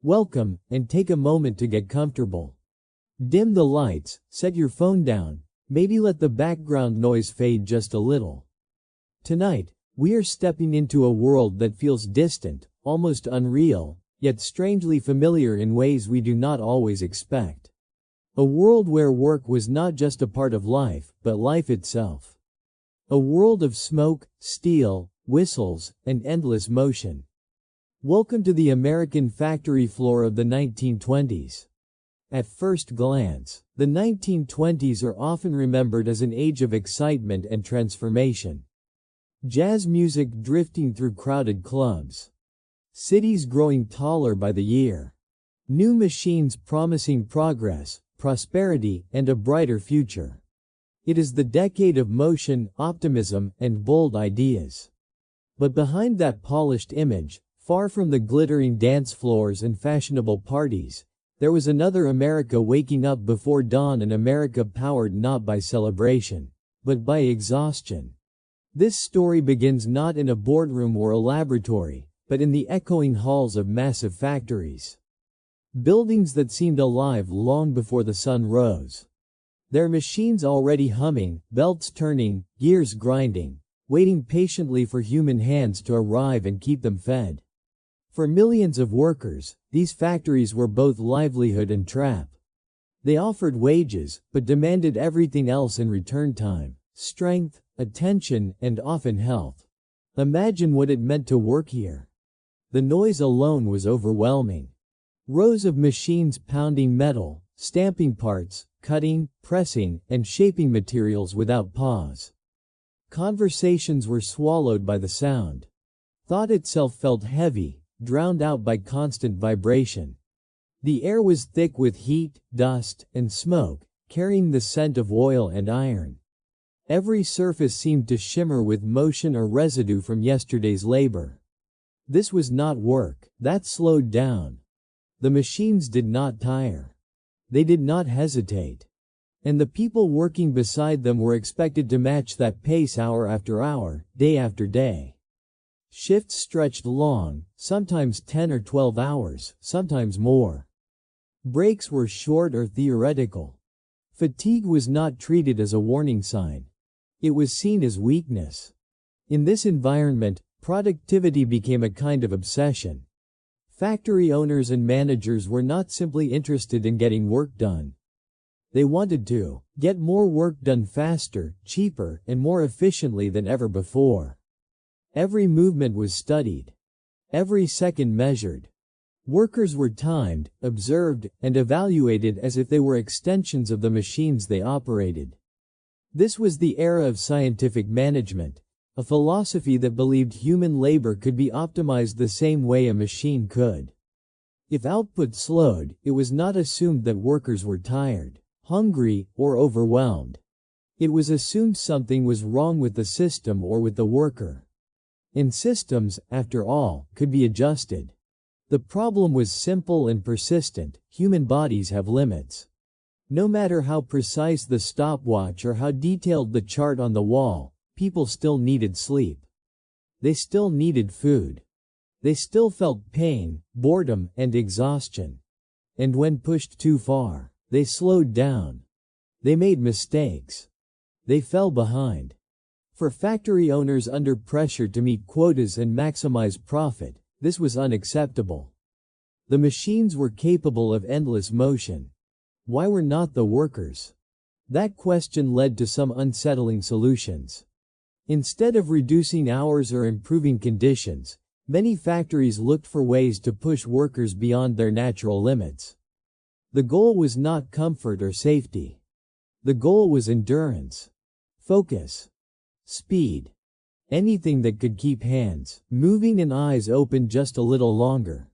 Welcome, and take a moment to get comfortable. Dim the lights, set your phone down, maybe let the background noise fade just a little. Tonight, we are stepping into a world that feels distant, almost unreal, yet strangely familiar in ways we do not always expect. A world where work was not just a part of life, but life itself. A world of smoke, steel, whistles, and endless motion. Welcome to the American factory floor of the 1920s. At first glance, the 1920s are often remembered as an age of excitement and transformation. Jazz music drifting through crowded clubs. Cities growing taller by the year. New machines promising progress, prosperity, and a brighter future. It is the decade of motion, optimism, and bold ideas. But behind that polished image, far from the glittering dance floors and fashionable parties, there was another America waking up before dawn, an America powered not by celebration, but by exhaustion. This story begins not in a boardroom or a laboratory, but in the echoing halls of massive factories. Buildings that seemed alive long before the sun rose. Their machines already humming, belts turning, gears grinding, waiting patiently for human hands to arrive and keep them fed. For millions of workers, these factories were both livelihood and trap. They offered wages, but demanded everything else in return: time, strength, attention, and often health. Imagine what it meant to work here. The noise alone was overwhelming. Rows of machines pounding metal, stamping parts, cutting, pressing, and shaping materials without pause. Conversations were swallowed by the sound. Thought itself felt heavy, drowned out by constant vibration. The air was thick with heat, dust, and smoke, carrying the scent of oil and iron. Every surface seemed to shimmer with motion or residue from yesterday's labor. This was not work, that slowed down. The machines did not tire. They did not hesitate. And the people working beside them were expected to match that pace hour after hour, day after day. Shifts stretched long, sometimes 10 or 12 hours, sometimes more. Breaks were short or theoretical. Fatigue was not treated as a warning sign. It was seen as weakness. In this environment, productivity became a kind of obsession. Factory owners and managers were not simply interested in getting work done. They wanted to get more work done faster, cheaper, and more efficiently than ever before. Every movement was studied. Every second measured. Workers were timed, observed, and evaluated as if they were extensions of the machines they operated. This was the era of scientific management, a philosophy that believed human labor could be optimized the same way a machine could. If output slowed, it was not assumed that workers were tired, hungry, or overwhelmed. It was assumed something was wrong with the system or with the worker. And systems, after all, could be adjusted. The problem was simple and persistent: human bodies have limits. No matter how precise the stopwatch or how detailed the chart on the wall, people still needed sleep. They still needed food. They still felt pain, boredom, and exhaustion. And when pushed too far, they slowed down. They made mistakes. They fell behind. For factory owners under pressure to meet quotas and maximize profit, this was unacceptable. The machines were capable of endless motion. Why were not the workers? That question led to some unsettling solutions. Instead of reducing hours or improving conditions, many factories looked for ways to push workers beyond their natural limits. The goal was not comfort or safety. The goal was endurance, focus, speed. Anything that could keep hands moving and eyes open just a little longer.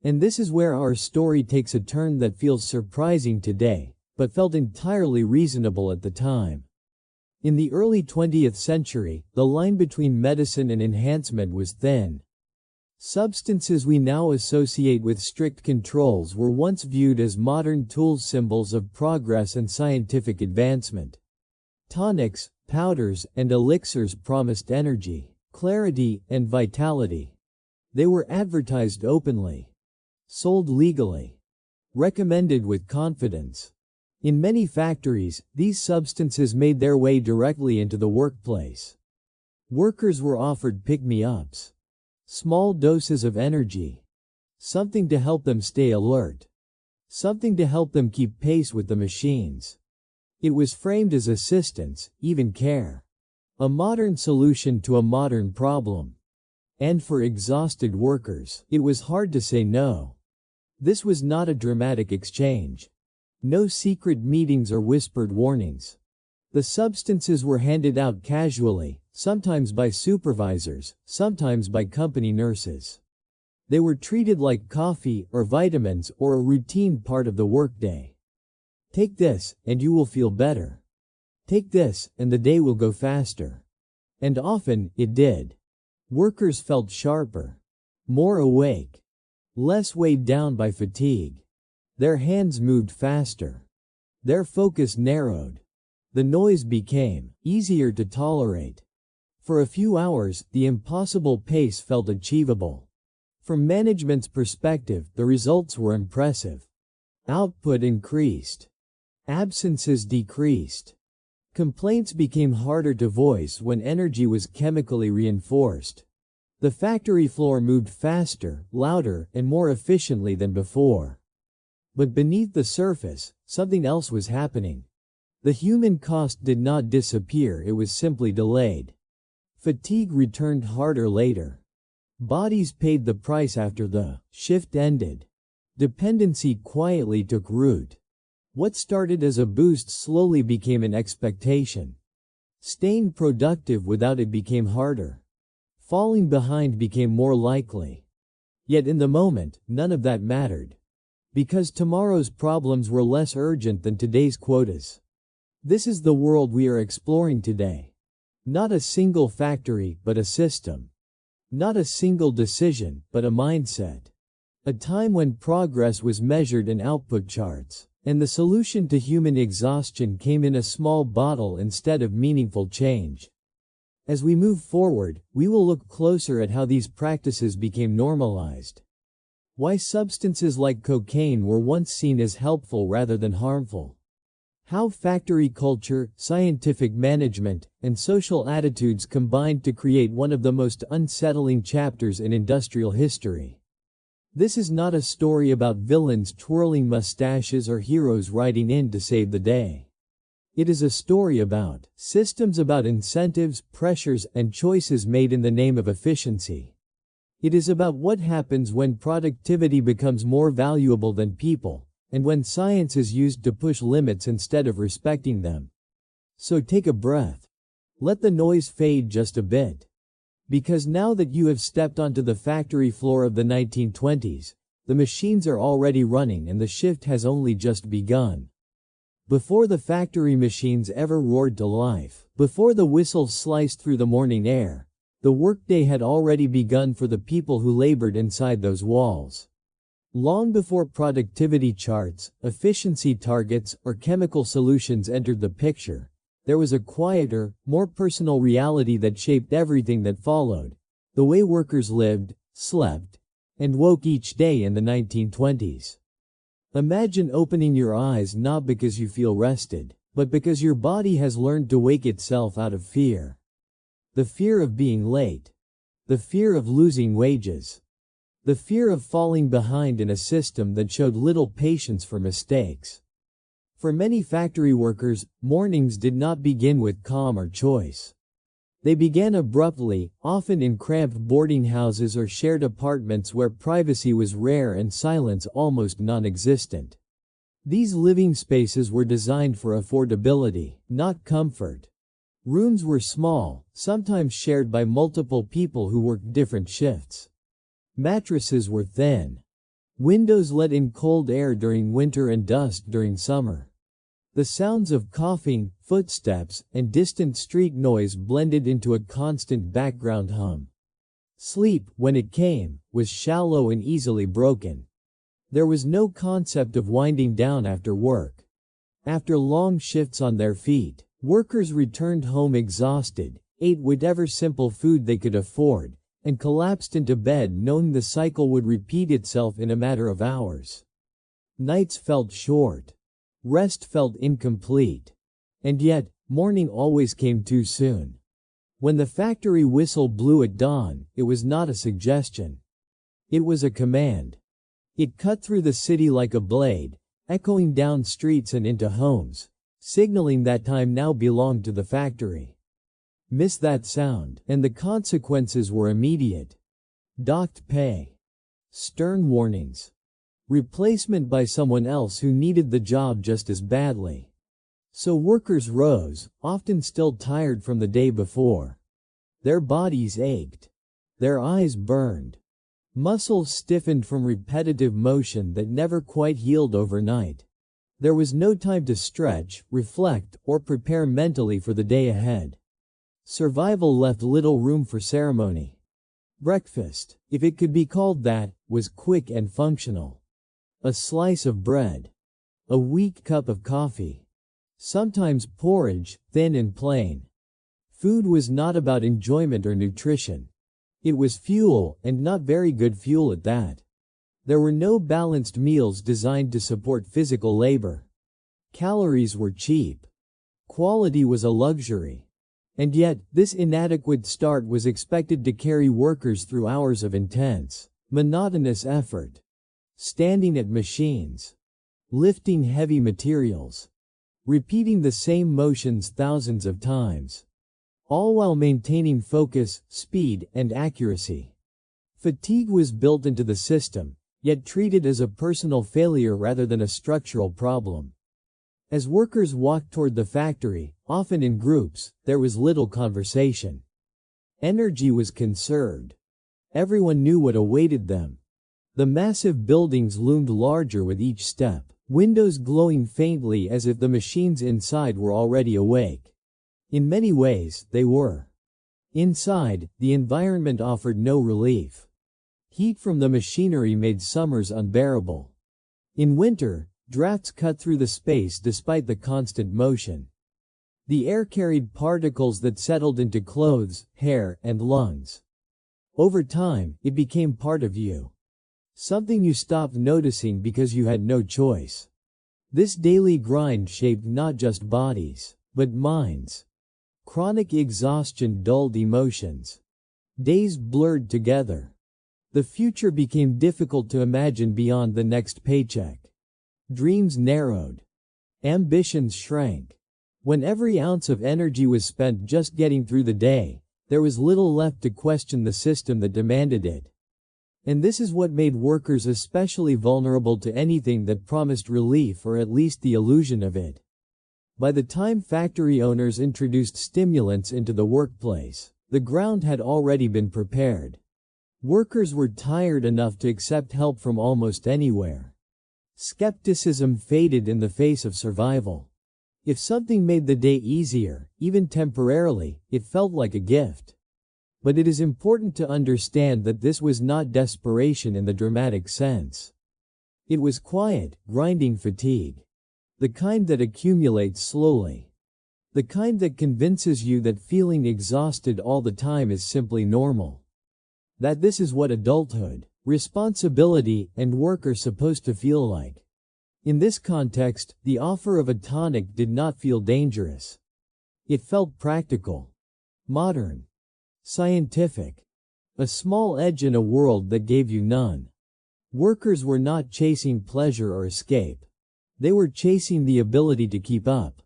And this is where our story takes a turn that feels surprising today, but felt entirely reasonable at the time. In the early 20th century, the line between medicine and enhancement was thin. Substances we now associate with strict controls were once viewed as modern tools, symbols of progress and scientific advancement. Tonics, powders, and elixirs promised energy, clarity, and vitality. They were advertised openly. sold legally, recommended with confidence. In many factories, these substances made their way directly into the workplace. Workers were offered pick-me-ups, small doses of energy, something to help them stay alert, something to help them keep pace with the machines. It was framed as assistance, even care. A modern solution to a modern problem. And for exhausted workers, it was hard to say no. This was not a dramatic exchange. No secret meetings or whispered warnings. The substances were handed out casually, sometimes by supervisors, sometimes by company nurses. They were treated like coffee or vitamins or a routine part of the workday. Take this, and you will feel better. Take this, and the day will go faster. And often, it did. Workers felt sharper, more awake, less weighed down by fatigue. Their hands moved faster. Their focus narrowed. The noise became easier to tolerate. For a few hours, the impossible pace felt achievable. From management's perspective, the results were impressive. Output increased. Absences decreased. Complaints became harder to voice when energy was chemically reinforced. The factory floor moved faster, louder, and more efficiently than before. But beneath the surface, something else was happening. The human cost did not disappear, it was simply delayed. Fatigue returned harder later. Bodies paid the price after the shift ended. Dependency quietly took root. What started as a boost slowly became an expectation. Staying productive without it became harder. Falling behind became more likely. Yet in the moment, none of that mattered. Because tomorrow's problems were less urgent than today's quotas. This is the world we are exploring today. Not a single factory, but a system. Not a single decision, but a mindset. A time when progress was measured in output charts, and the solution to human exhaustion came in a small bottle instead of meaningful change. As we move forward, we will look closer at how these practices became normalized. Why substances like cocaine were once seen as helpful rather than harmful. How factory culture, scientific management, and social attitudes combined to create one of the most unsettling chapters in industrial history. This is not a story about villains twirling mustaches or heroes riding in to save the day. It is a story about systems, about incentives, pressures, and choices made in the name of efficiency. It is about what happens when productivity becomes more valuable than people, and when science is used to push limits instead of respecting them. So take a breath. Let the noise fade just a bit. Because now that you have stepped onto the factory floor of the 1920s, the machines are already running and the shift has only just begun. Before the factory machines ever roared to life, before the whistle sliced through the morning air, the workday had already begun for the people who labored inside those walls. Long before productivity charts, efficiency targets, or chemical solutions entered the picture, there was a quieter, more personal reality that shaped everything that followed. The way workers lived, slept, and woke each day in the 1920s. Imagine opening your eyes not because you feel rested, but because your body has learned to wake itself out of fear. The fear of being late. The fear of losing wages. The fear of falling behind in a system that showed little patience for mistakes. For many factory workers, mornings did not begin with calm or choice. They began abruptly, often in cramped boarding houses or shared apartments where privacy was rare and silence almost non-existent. These living spaces were designed for affordability, not comfort. Rooms were small, sometimes shared by multiple people who worked different shifts. Mattresses were thin. Windows let in cold air during winter and dust during summer. The sounds of coughing, footsteps, and distant street noise blended into a constant background hum. Sleep, when it came, was shallow and easily broken. There was no concept of winding down after work. After long shifts on their feet, workers returned home exhausted, ate whatever simple food they could afford, and collapsed into bed knowing the cycle would repeat itself in a matter of hours. Nights felt short. Rest felt incomplete. And yet, morning always came too soon. When the factory whistle blew at dawn, it was not a suggestion. It was a command. It cut through the city like a blade, echoing down streets and into homes, signaling that time now belonged to the factory. Miss that sound, and the consequences were immediate. Docked pay. Stern warnings. Replacement by someone else who needed the job just as badly. So workers rose, often still tired from the day before. Their bodies ached. Their eyes burned. Muscles stiffened from repetitive motion that never quite healed overnight. There was no time to stretch, reflect, or prepare mentally for the day ahead. Survival left little room for ceremony. Breakfast, if it could be called that, was quick and functional. A slice of bread. A weak cup of coffee. Sometimes porridge, thin and plain. Food was not about enjoyment or nutrition. It was fuel, and not very good fuel at that. There were no balanced meals designed to support physical labor. Calories were cheap. Quality was a luxury. And yet, this inadequate start was expected to carry workers through hours of intense, monotonous effort. Standing at machines. Lifting heavy materials. Repeating the same motions thousands of times. All while maintaining focus, speed, and accuracy. Fatigue was built into the system, yet treated as a personal failure rather than a structural problem. As workers walked toward the factory, often in groups, there was little conversation. Energy was conserved. Everyone knew what awaited them. The massive buildings loomed larger with each step, windows glowing faintly as if the machines inside were already awake. In many ways, they were. Inside, the environment offered no relief. Heat from the machinery made summers unbearable. In winter, drafts cut through the space despite the constant motion. The air carried particles that settled into clothes, hair, and lungs. Over time, it became part of you. Something you stopped noticing because you had no choice. This daily grind shaped not just bodies, but minds. Chronic exhaustion dulled emotions. Days blurred together. The future became difficult to imagine beyond the next paycheck. Dreams narrowed. Ambitions shrank. When every ounce of energy was spent just getting through the day, there was little left to question the system that demanded it. And this is what made workers especially vulnerable to anything that promised relief or at least the illusion of it. By the time factory owners introduced stimulants into the workplace, the ground had already been prepared. Workers were tired enough to accept help from almost anywhere. Skepticism faded in the face of survival. If something made the day easier, even temporarily, it felt like a gift. But it is important to understand that this was not desperation in the dramatic sense. It was quiet, grinding fatigue. The kind that accumulates slowly. The kind that convinces you that feeling exhausted all the time is simply normal. That this is what adulthood, responsibility, and work are supposed to feel like. In this context, the offer of a tonic did not feel dangerous. It felt practical. Modern. Scientific. A small edge in a world that gave you none. Workers were not chasing pleasure or escape. They were chasing the ability to keep up.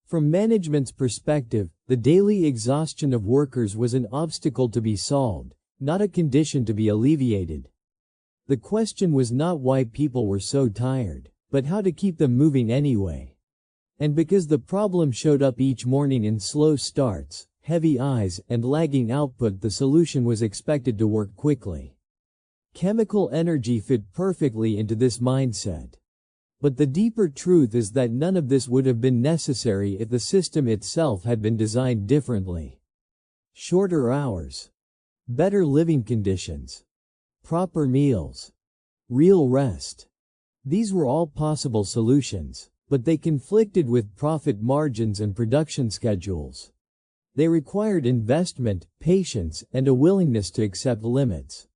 From management's perspective, the daily exhaustion of workers was an obstacle to be solved, not a condition to be alleviated. The question was not why people were so tired, but how to keep them moving anyway. And because the problem showed up each morning in slow starts, heavy eyes, and lagging output, the solution was expected to work quickly. Chemical energy fit perfectly into this mindset. But the deeper truth is that none of this would have been necessary if the system itself had been designed differently. Shorter hours. Better living conditions. Proper meals. Real rest. These were all possible solutions, but they conflicted with profit margins and production schedules. They required investment, patience, and a willingness to accept limits.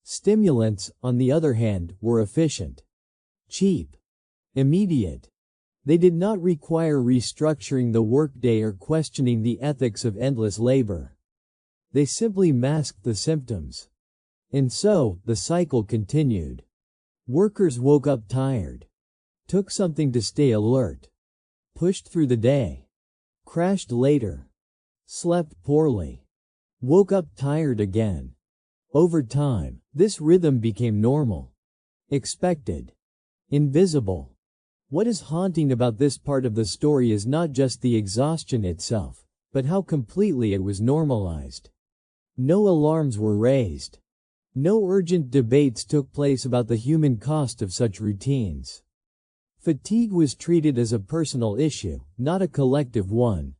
Stimulants, on the other hand, were efficient, cheap, immediate. They did not require restructuring the workday or questioning the ethics of endless labor. They simply masked the symptoms. And so, the cycle continued. Workers woke up tired, took something to stay alert, pushed through the day, crashed later, slept poorly, woke up tired again. Over time, this rhythm became normal, expected, invisible. What is haunting about this part of the story is not just the exhaustion itself, but how completely it was normalized. No alarms were raised. No urgent debates took place about the human cost of such routines. Fatigue was treated as a personal issue, not a collective one.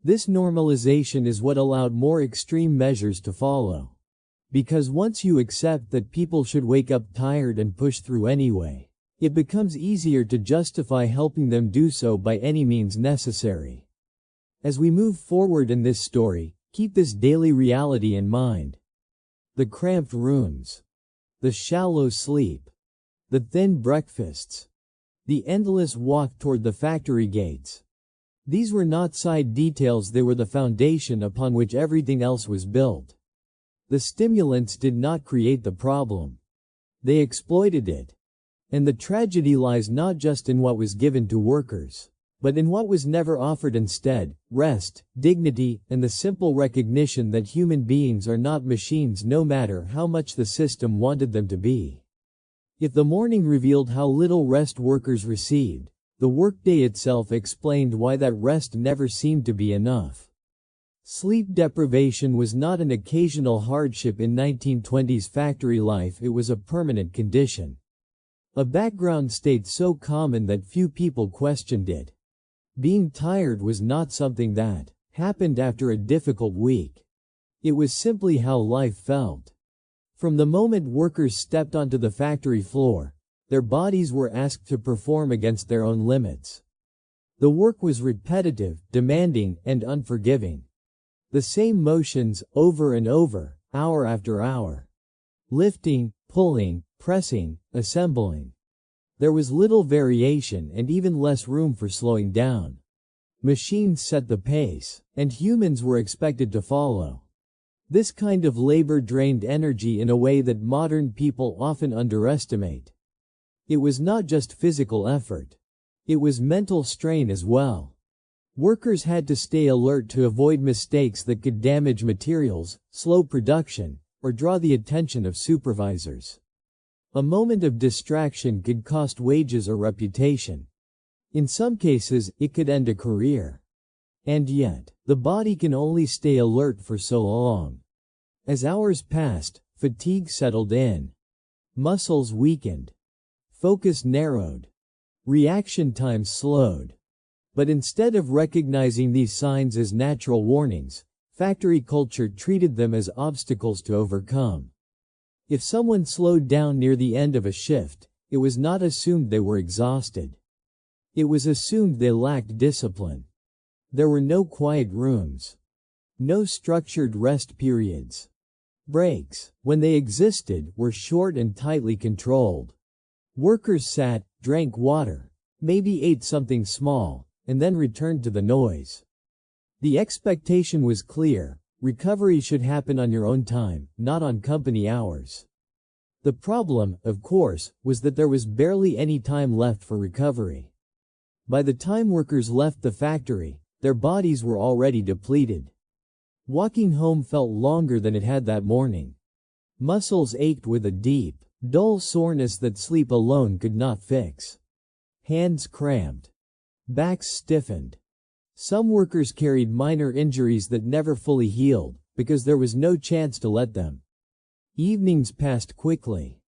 This normalization is what allowed more extreme measures to follow. Because once you accept that people should wake up tired and push through anyway, it becomes easier to justify helping them do so by any means necessary. As we move forward in this story, keep this daily reality in mind. The cramped rooms, the shallow sleep, the thin breakfasts, the endless walk toward the factory gates. These were not side details, they were the foundation upon which everything else was built. The stimulants did not create the problem. They exploited it. And the tragedy lies not just in what was given to workers, but in what was never offered instead: rest, dignity, and the simple recognition that human beings are not machines no matter how much the system wanted them to be. If the morning revealed how little rest workers received, the workday itself explained why that rest never seemed to be enough. Sleep deprivation was not an occasional hardship in 1920s factory life, it was a permanent condition. A background state so common that few people questioned it. Being tired was not something that happened after a difficult week. It was simply how life felt. From the moment workers stepped onto the factory floor, their bodies were asked to perform against their own limits. The work was repetitive, demanding, and unforgiving. The same motions, over and over, hour after hour. Lifting, pulling, pressing, assembling. There was little variation and even less room for slowing down. Machines set the pace, and humans were expected to follow. This kind of labor drained energy in a way that modern people often underestimate. It was not just physical effort. It was mental strain as well. Workers had to stay alert to avoid mistakes that could damage materials, slow production, or draw the attention of supervisors. A moment of distraction could cost wages or reputation. In some cases, it could end a career. And yet, the body can only stay alert for so long. As hours passed, fatigue settled in. Muscles weakened. Focus narrowed. Reaction time slowed. But instead of recognizing these signs as natural warnings, factory culture treated them as obstacles to overcome. If someone slowed down near the end of a shift, it was not assumed they were exhausted. It was assumed they lacked discipline. There were no quiet rooms. No structured rest periods. Breaks, when they existed, were short and tightly controlled. Workers sat, drank water, maybe ate something small, and then returned to the noise. The expectation was clear: recovery should happen on your own time, not on company hours. The problem, of course, was that there was barely any time left for recovery. By the time workers left the factory, their bodies were already depleted. Walking home felt longer than it had that morning. Muscles ached with a deep, dull soreness that sleep alone could not fix. Hands cramped. Backs stiffened. Some workers carried minor injuries that never fully healed, because there was no chance to let them. Evenings passed quickly.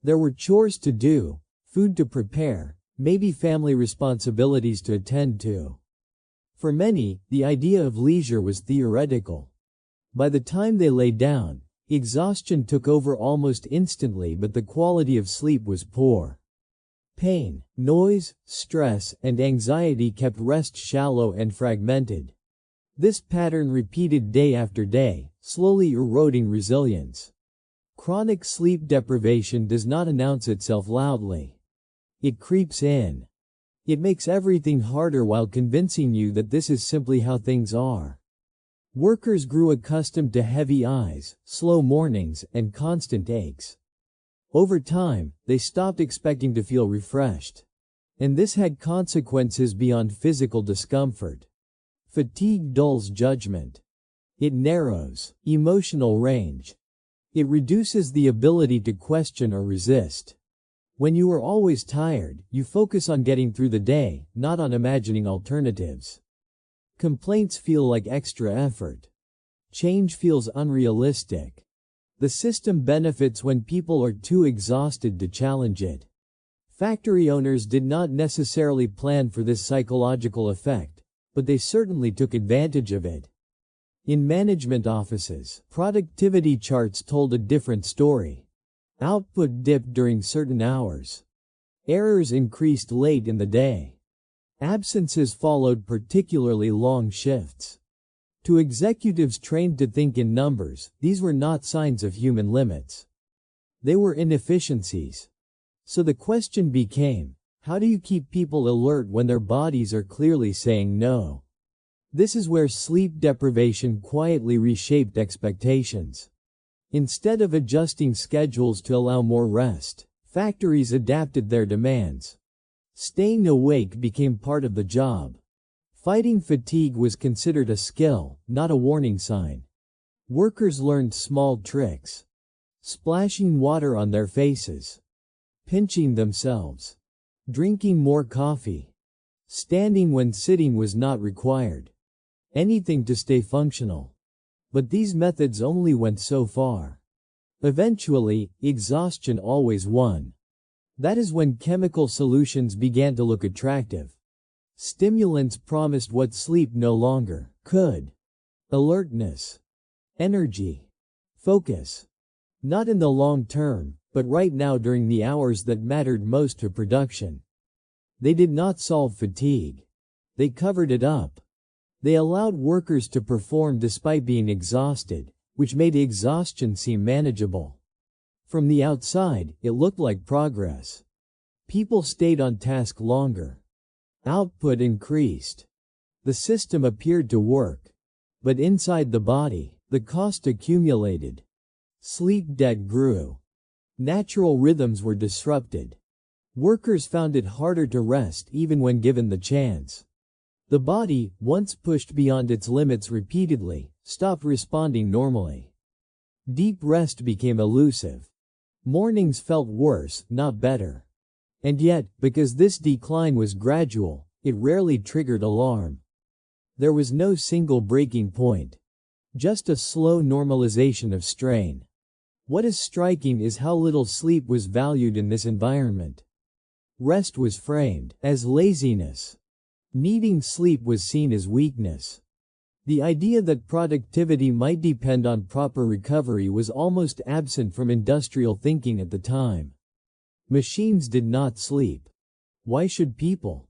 There were chores to do, food to prepare, maybe family responsibilities to attend to. For many, the idea of leisure was theoretical. By the time they lay down, exhaustion took over almost instantly, but the quality of sleep was poor. Pain, noise, stress, and anxiety kept rest shallow and fragmented. This pattern repeated day after day, slowly eroding resilience. Chronic sleep deprivation does not announce itself loudly. It creeps in. It makes everything harder while convincing you that this is simply how things are. Workers grew accustomed to heavy eyes, slow mornings, and constant aches. Over time, they stopped expecting to feel refreshed. And this had consequences beyond physical discomfort. Fatigue dulls judgment. It narrows emotional range. It reduces the ability to question or resist. When you are always tired, you focus on getting through the day, not on imagining alternatives. Complaints feel like extra effort. Change feels unrealistic. The system benefits when people are too exhausted to challenge it. Factory owners did not necessarily plan for this psychological effect, but they certainly took advantage of it. In management offices, productivity charts told a different story. Output dipped during certain hours. Errors increased late in the day. Absences followed particularly long shifts. To executives trained to think in numbers, these were not signs of human limits. They were inefficiencies. So the question became, how do you keep people alert when their bodies are clearly saying no? This is where sleep deprivation quietly reshaped expectations. Instead of adjusting schedules to allow more rest, factories adapted their demands. Staying awake became part of the job. Fighting fatigue was considered a skill, not a warning sign. Workers learned small tricks. Splashing water on their faces. Pinching themselves. Drinking more coffee. Standing when sitting was not required. Anything to stay functional. But these methods only went so far. Eventually, exhaustion always won. That is when chemical solutions began to look attractive. Stimulants promised what sleep no longer could. Alertness. Energy. Focus. Not in the long term, but right now during the hours that mattered most to production. They did not solve fatigue. They covered it up. They allowed workers to perform despite being exhausted, which made exhaustion seem manageable. From the outside, it looked like progress. People stayed on task longer. Output increased. The system appeared to work. But inside the body, the cost accumulated. Sleep debt grew. Natural rhythms were disrupted. Workers found it harder to rest even when given the chance. The body, once pushed beyond its limits repeatedly, stopped responding normally. Deep rest became elusive. Mornings felt worse, not better. And yet, because this decline was gradual, it rarely triggered alarm. There was no single breaking point. Just a slow normalization of strain. What is striking is how little sleep was valued in this environment. Rest was framed as laziness. Needing sleep was seen as weakness. The idea that productivity might depend on proper recovery was almost absent from industrial thinking at the time. Machines did not sleep. Why should people?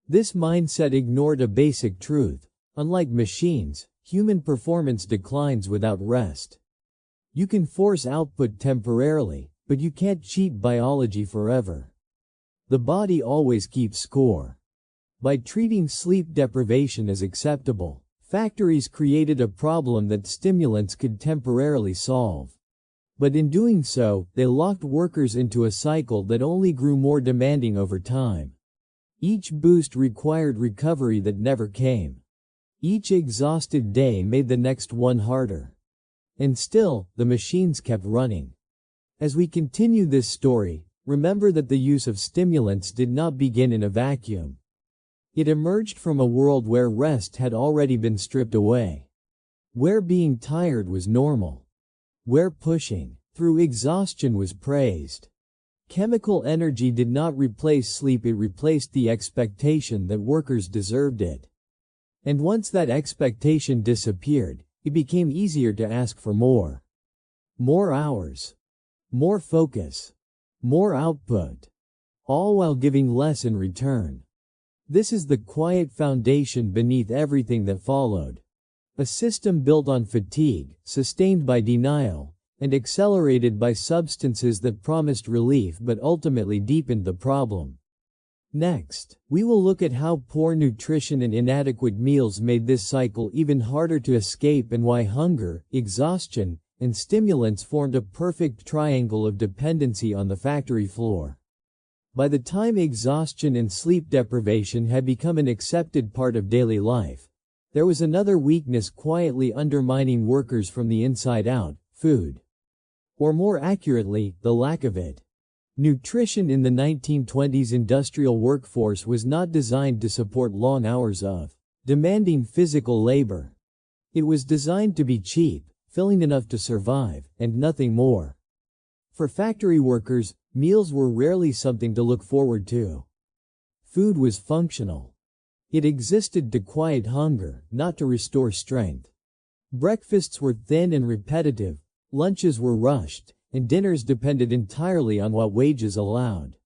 This mindset ignored a basic truth. Unlike machines, human performance declines without rest. You can force output temporarily, but you can't cheat biology forever. The body always keeps score. By treating sleep deprivation as acceptable, factories created a problem that stimulants could temporarily solve. But in doing so, they locked workers into a cycle that only grew more demanding over time. Each boost required recovery that never came. Each exhausted day made the next one harder. And still, the machines kept running. As we continue this story, remember that the use of stimulants did not begin in a vacuum. It emerged from a world where rest had already been stripped away. Where being tired was normal. Where pushing through exhaustion was praised. Chemical energy did not replace sleep, it replaced the expectation that workers deserved it. And once that expectation disappeared, it became easier to ask for more. More hours. More focus. More output. All while giving less in return. This is the quiet foundation beneath everything that followed. A system built on fatigue, sustained by denial, and accelerated by substances that promised relief but ultimately deepened the problem. Next, we will look at how poor nutrition and inadequate meals made this cycle even harder to escape and why hunger, exhaustion, and stimulants formed a perfect triangle of dependency on the factory floor. By the time exhaustion and sleep deprivation had become an accepted part of daily life, there was another weakness quietly undermining workers from the inside out: food. Or more accurately, the lack of it. Nutrition in the 1920s industrial workforce was not designed to support long hours of demanding physical labor. It was designed to be cheap, filling enough to survive, and nothing more. For factory workers, meals were rarely something to look forward to. Food was functional. It existed to quiet hunger, not to restore strength. Breakfasts were thin and repetitive, lunches were rushed, and dinners depended entirely on what wages allowed.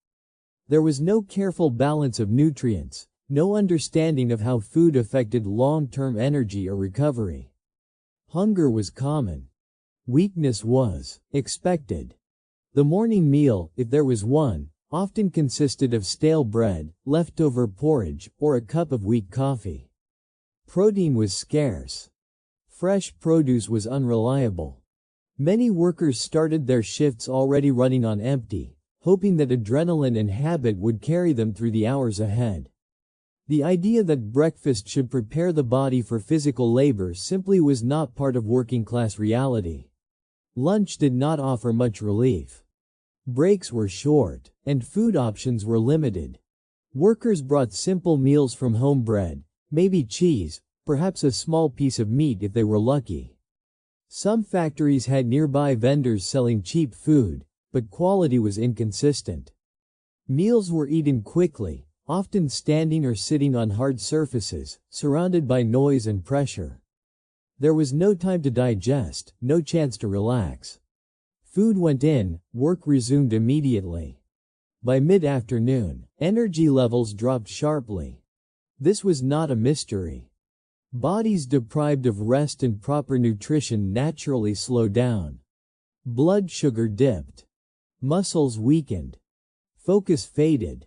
There was no careful balance of nutrients, no understanding of how food affected long-term energy or recovery. Hunger was common. Weakness was expected. The morning meal, if there was one, often consisted of stale bread, leftover porridge, or a cup of weak coffee. Protein was scarce. Fresh produce was unreliable. Many workers started their shifts already running on empty, hoping that adrenaline and habit would carry them through the hours ahead. The idea that breakfast should prepare the body for physical labor simply was not part of working-class reality. Lunch did not offer much relief. Breaks were short, and food options were limited. Workers brought simple meals from home: bread, maybe cheese, perhaps a small piece of meat if they were lucky. Some factories had nearby vendors selling cheap food, but quality was inconsistent. Meals were eaten quickly, often standing or sitting on hard surfaces, surrounded by noise and pressure. There was no time to digest, no chance to relax. Food went in, work resumed immediately. By mid-afternoon, energy levels dropped sharply. This was not a mystery. Bodies deprived of rest and proper nutrition naturally slowed down. Blood sugar dipped. Muscles weakened. Focus faded.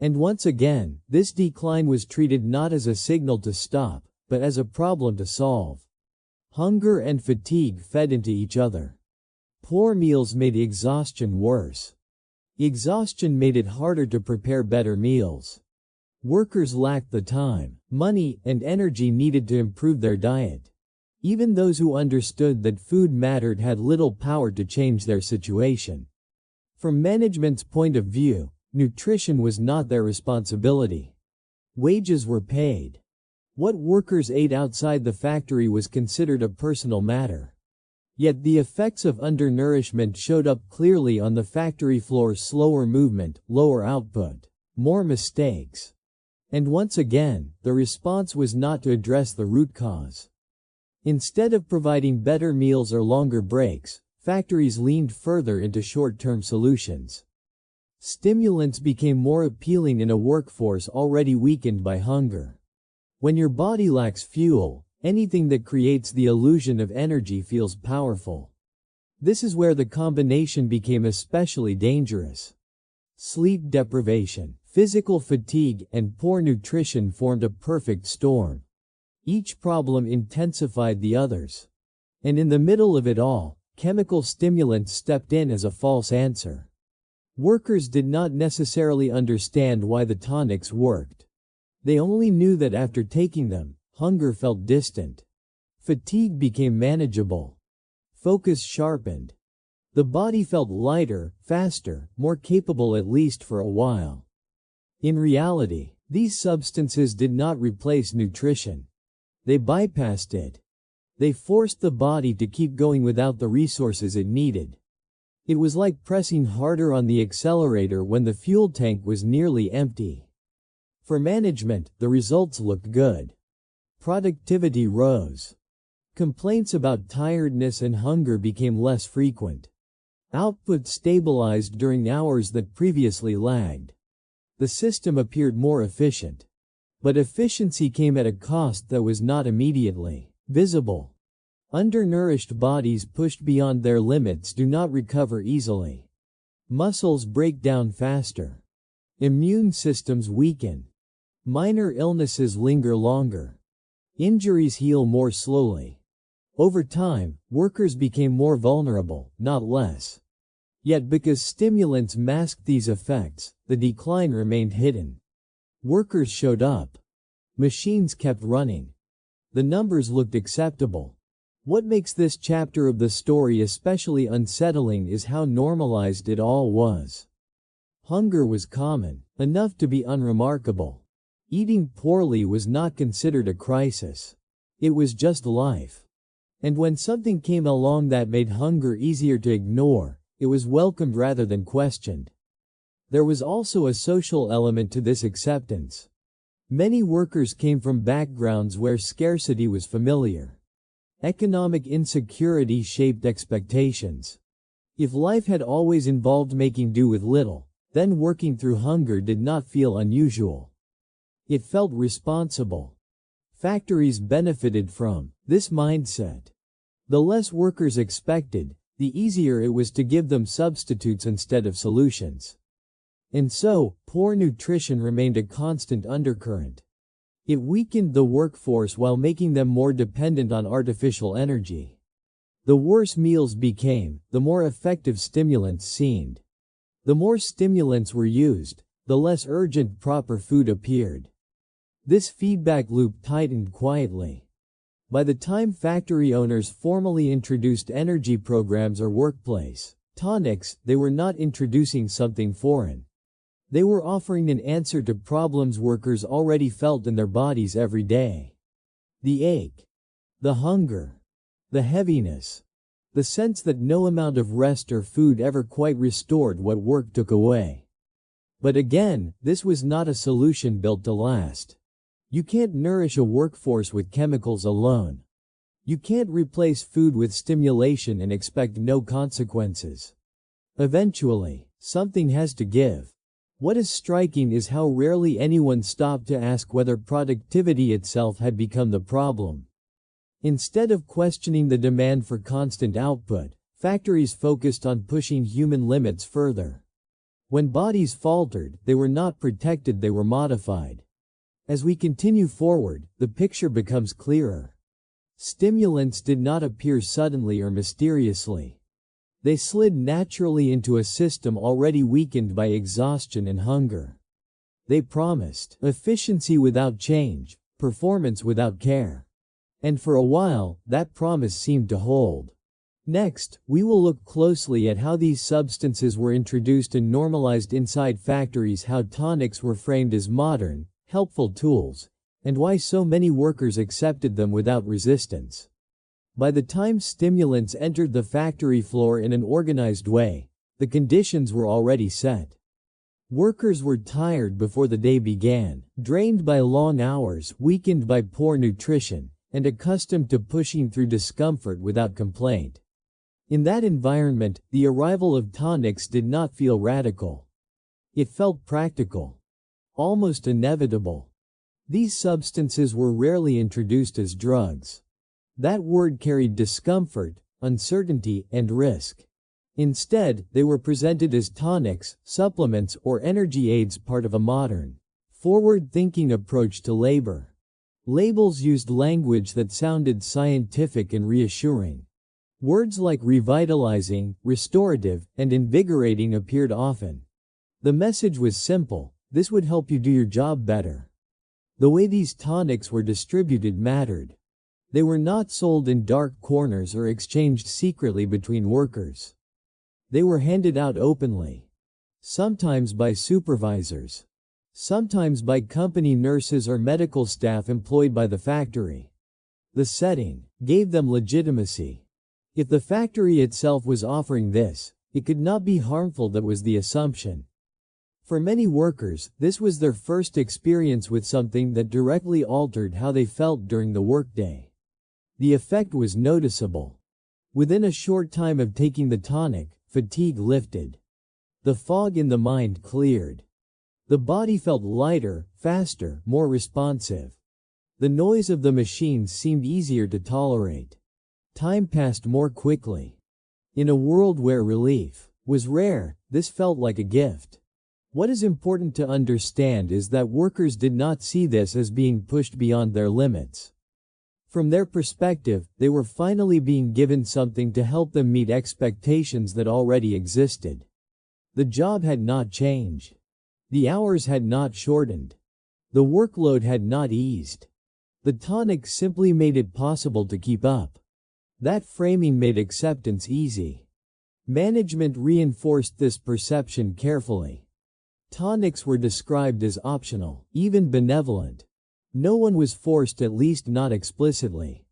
And once again, this decline was treated not as a signal to stop, but as a problem to solve. Hunger and fatigue fed into each other. Poor meals made exhaustion worse. Exhaustion made it harder to prepare better meals. Workers lacked the time, money, and energy needed to improve their diet. Even those who understood that food mattered had little power to change their situation. From management's point of view, nutrition was not their responsibility. Wages were paid. What workers ate outside the factory was considered a personal matter. Yet the effects of undernourishment showed up clearly on the factory floor: slower movement, lower output, more mistakes. And once again, the response was not to address the root cause. Instead of providing better meals or longer breaks, factories leaned further into short-term solutions. Stimulants became more appealing in a workforce already weakened by hunger. When your body lacks fuel, anything that creates the illusion of energy feels powerful. This is where the combination became especially dangerous. Sleep deprivation, physical fatigue, and poor nutrition formed a perfect storm. Each problem intensified the others. And in the middle of it all, chemical stimulants stepped in as a false answer. Workers did not necessarily understand why the tonics worked. They only knew that after taking them, hunger felt distant. Fatigue became manageable. Focus sharpened. The body felt lighter, faster, more capable, at least for a while. In reality, these substances did not replace nutrition. They bypassed it. They forced the body to keep going without the resources it needed. It was like pressing harder on the accelerator when the fuel tank was nearly empty. For management, the results looked good. Productivity rose. Complaints about tiredness and hunger became less frequent. Output stabilized during hours that previously lagged. The system appeared more efficient. But efficiency came at a cost that was not immediately Visible. Undernourished bodies pushed beyond their limits do not recover easily. Muscles break down faster. Immune systems weaken. Minor illnesses linger longer. Injuries heal more slowly. Over time, workers became more vulnerable, not less. Yet because stimulants masked these effects, the decline remained hidden. Workers showed up. Machines kept running. The numbers looked acceptable. What makes this chapter of the story especially unsettling is how normalized it all was. Hunger was common, enough to be unremarkable. Eating poorly was not considered a crisis. It was just life. And when something came along that made hunger easier to ignore, it was welcomed rather than questioned. There was also a social element to this acceptance. Many workers came from backgrounds where scarcity was familiar. Economic insecurity shaped expectations. If life had always involved making do with little, then working through hunger did not feel unusual. It felt responsible. Factories benefited from this mindset. The less workers expected, the easier it was to give them substitutes instead of solutions. And so, poor nutrition remained a constant undercurrent. It weakened the workforce while making them more dependent on artificial energy. The worse meals became, the more effective stimulants seemed. The more stimulants were used, the less urgent proper food appeared. This feedback loop tightened quietly. By the time factory owners formally introduced energy programs or workplace tonics, they were not introducing something foreign. They were offering an answer to problems workers already felt in their bodies every day. The ache, the hunger, the heaviness, the sense that no amount of rest or food ever quite restored what work took away. But again, this was not a solution built to last. You can't nourish a workforce with chemicals alone. You can't replace food with stimulation and expect no consequences. Eventually, something has to give. What is striking is how rarely anyone stopped to ask whether productivity itself had become the problem. Instead of questioning the demand for constant output, factories focused on pushing human limits further. When bodies faltered, they were not protected, they were modified. As we continue forward, the picture becomes clearer. Stimulants did not appear suddenly or mysteriously. They slid naturally into a system already weakened by exhaustion and hunger. They promised efficiency without change, performance without care. And for a while, that promise seemed to hold. Next, we will look closely at how these substances were introduced and normalized inside factories, how tonics were framed as modern, helpful tools, and why so many workers accepted them without resistance. By the time stimulants entered the factory floor in an organized way, the conditions were already set. Workers were tired before the day began, drained by long hours, weakened by poor nutrition, and accustomed to pushing through discomfort without complaint. In that environment, the arrival of tonics did not feel radical. It felt practical, almost inevitable. These substances were rarely introduced as drugs. That word carried discomfort, uncertainty, and risk. Instead, they were presented as tonics, supplements, or energy aids, part of a modern, forward-thinking approach to labor. Labels used language that sounded scientific and reassuring. Words like revitalizing, restorative, and invigorating appeared often. The message was simple: this would help you do your job better. The way these tonics were distributed mattered. They were not sold in dark corners or exchanged secretly between workers. They were handed out openly. Sometimes by supervisors. Sometimes by company nurses or medical staff employed by the factory. The setting gave them legitimacy. If the factory itself was offering this, it could not be harmful. That was the assumption. For many workers, this was their first experience with something that directly altered how they felt during the workday. The effect was noticeable. Within a short time of taking the tonic, fatigue lifted. The fog in the mind cleared. The body felt lighter, faster, more responsive. The noise of the machines seemed easier to tolerate. Time passed more quickly. In a world where relief was rare, this felt like a gift. What is important to understand is that workers did not see this as being pushed beyond their limits. From their perspective, they were finally being given something to help them meet expectations that already existed. The job had not changed. The hours had not shortened. The workload had not eased. The tonic simply made it possible to keep up. That framing made acceptance easy. Management reinforced this perception carefully. Tonics were described as optional, even benevolent. No one was forced, at least not explicitly.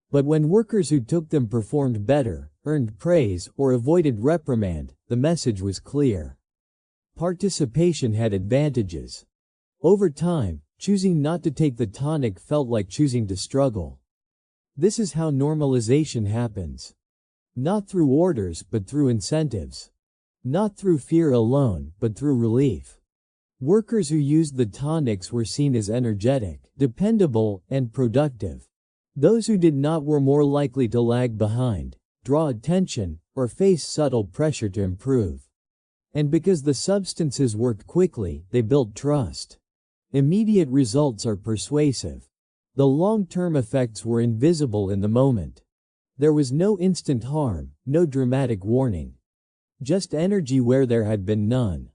But when workers who took them performed better, earned praise, or avoided reprimand, the message was clear. Participation had advantages. Over time, choosing not to take the tonic felt like choosing to struggle. This is how normalization happens. Not through orders, but through incentives. Not through fear alone, but through relief. Workers who used the tonics were seen as energetic, dependable, and productive. Those who did not were more likely to lag behind, draw attention, or face subtle pressure to improve. And because the substances worked quickly, they built trust. Immediate results are persuasive. The long-term effects were invisible in the moment. There was no instant harm, no dramatic warning. Just energy where there had been none.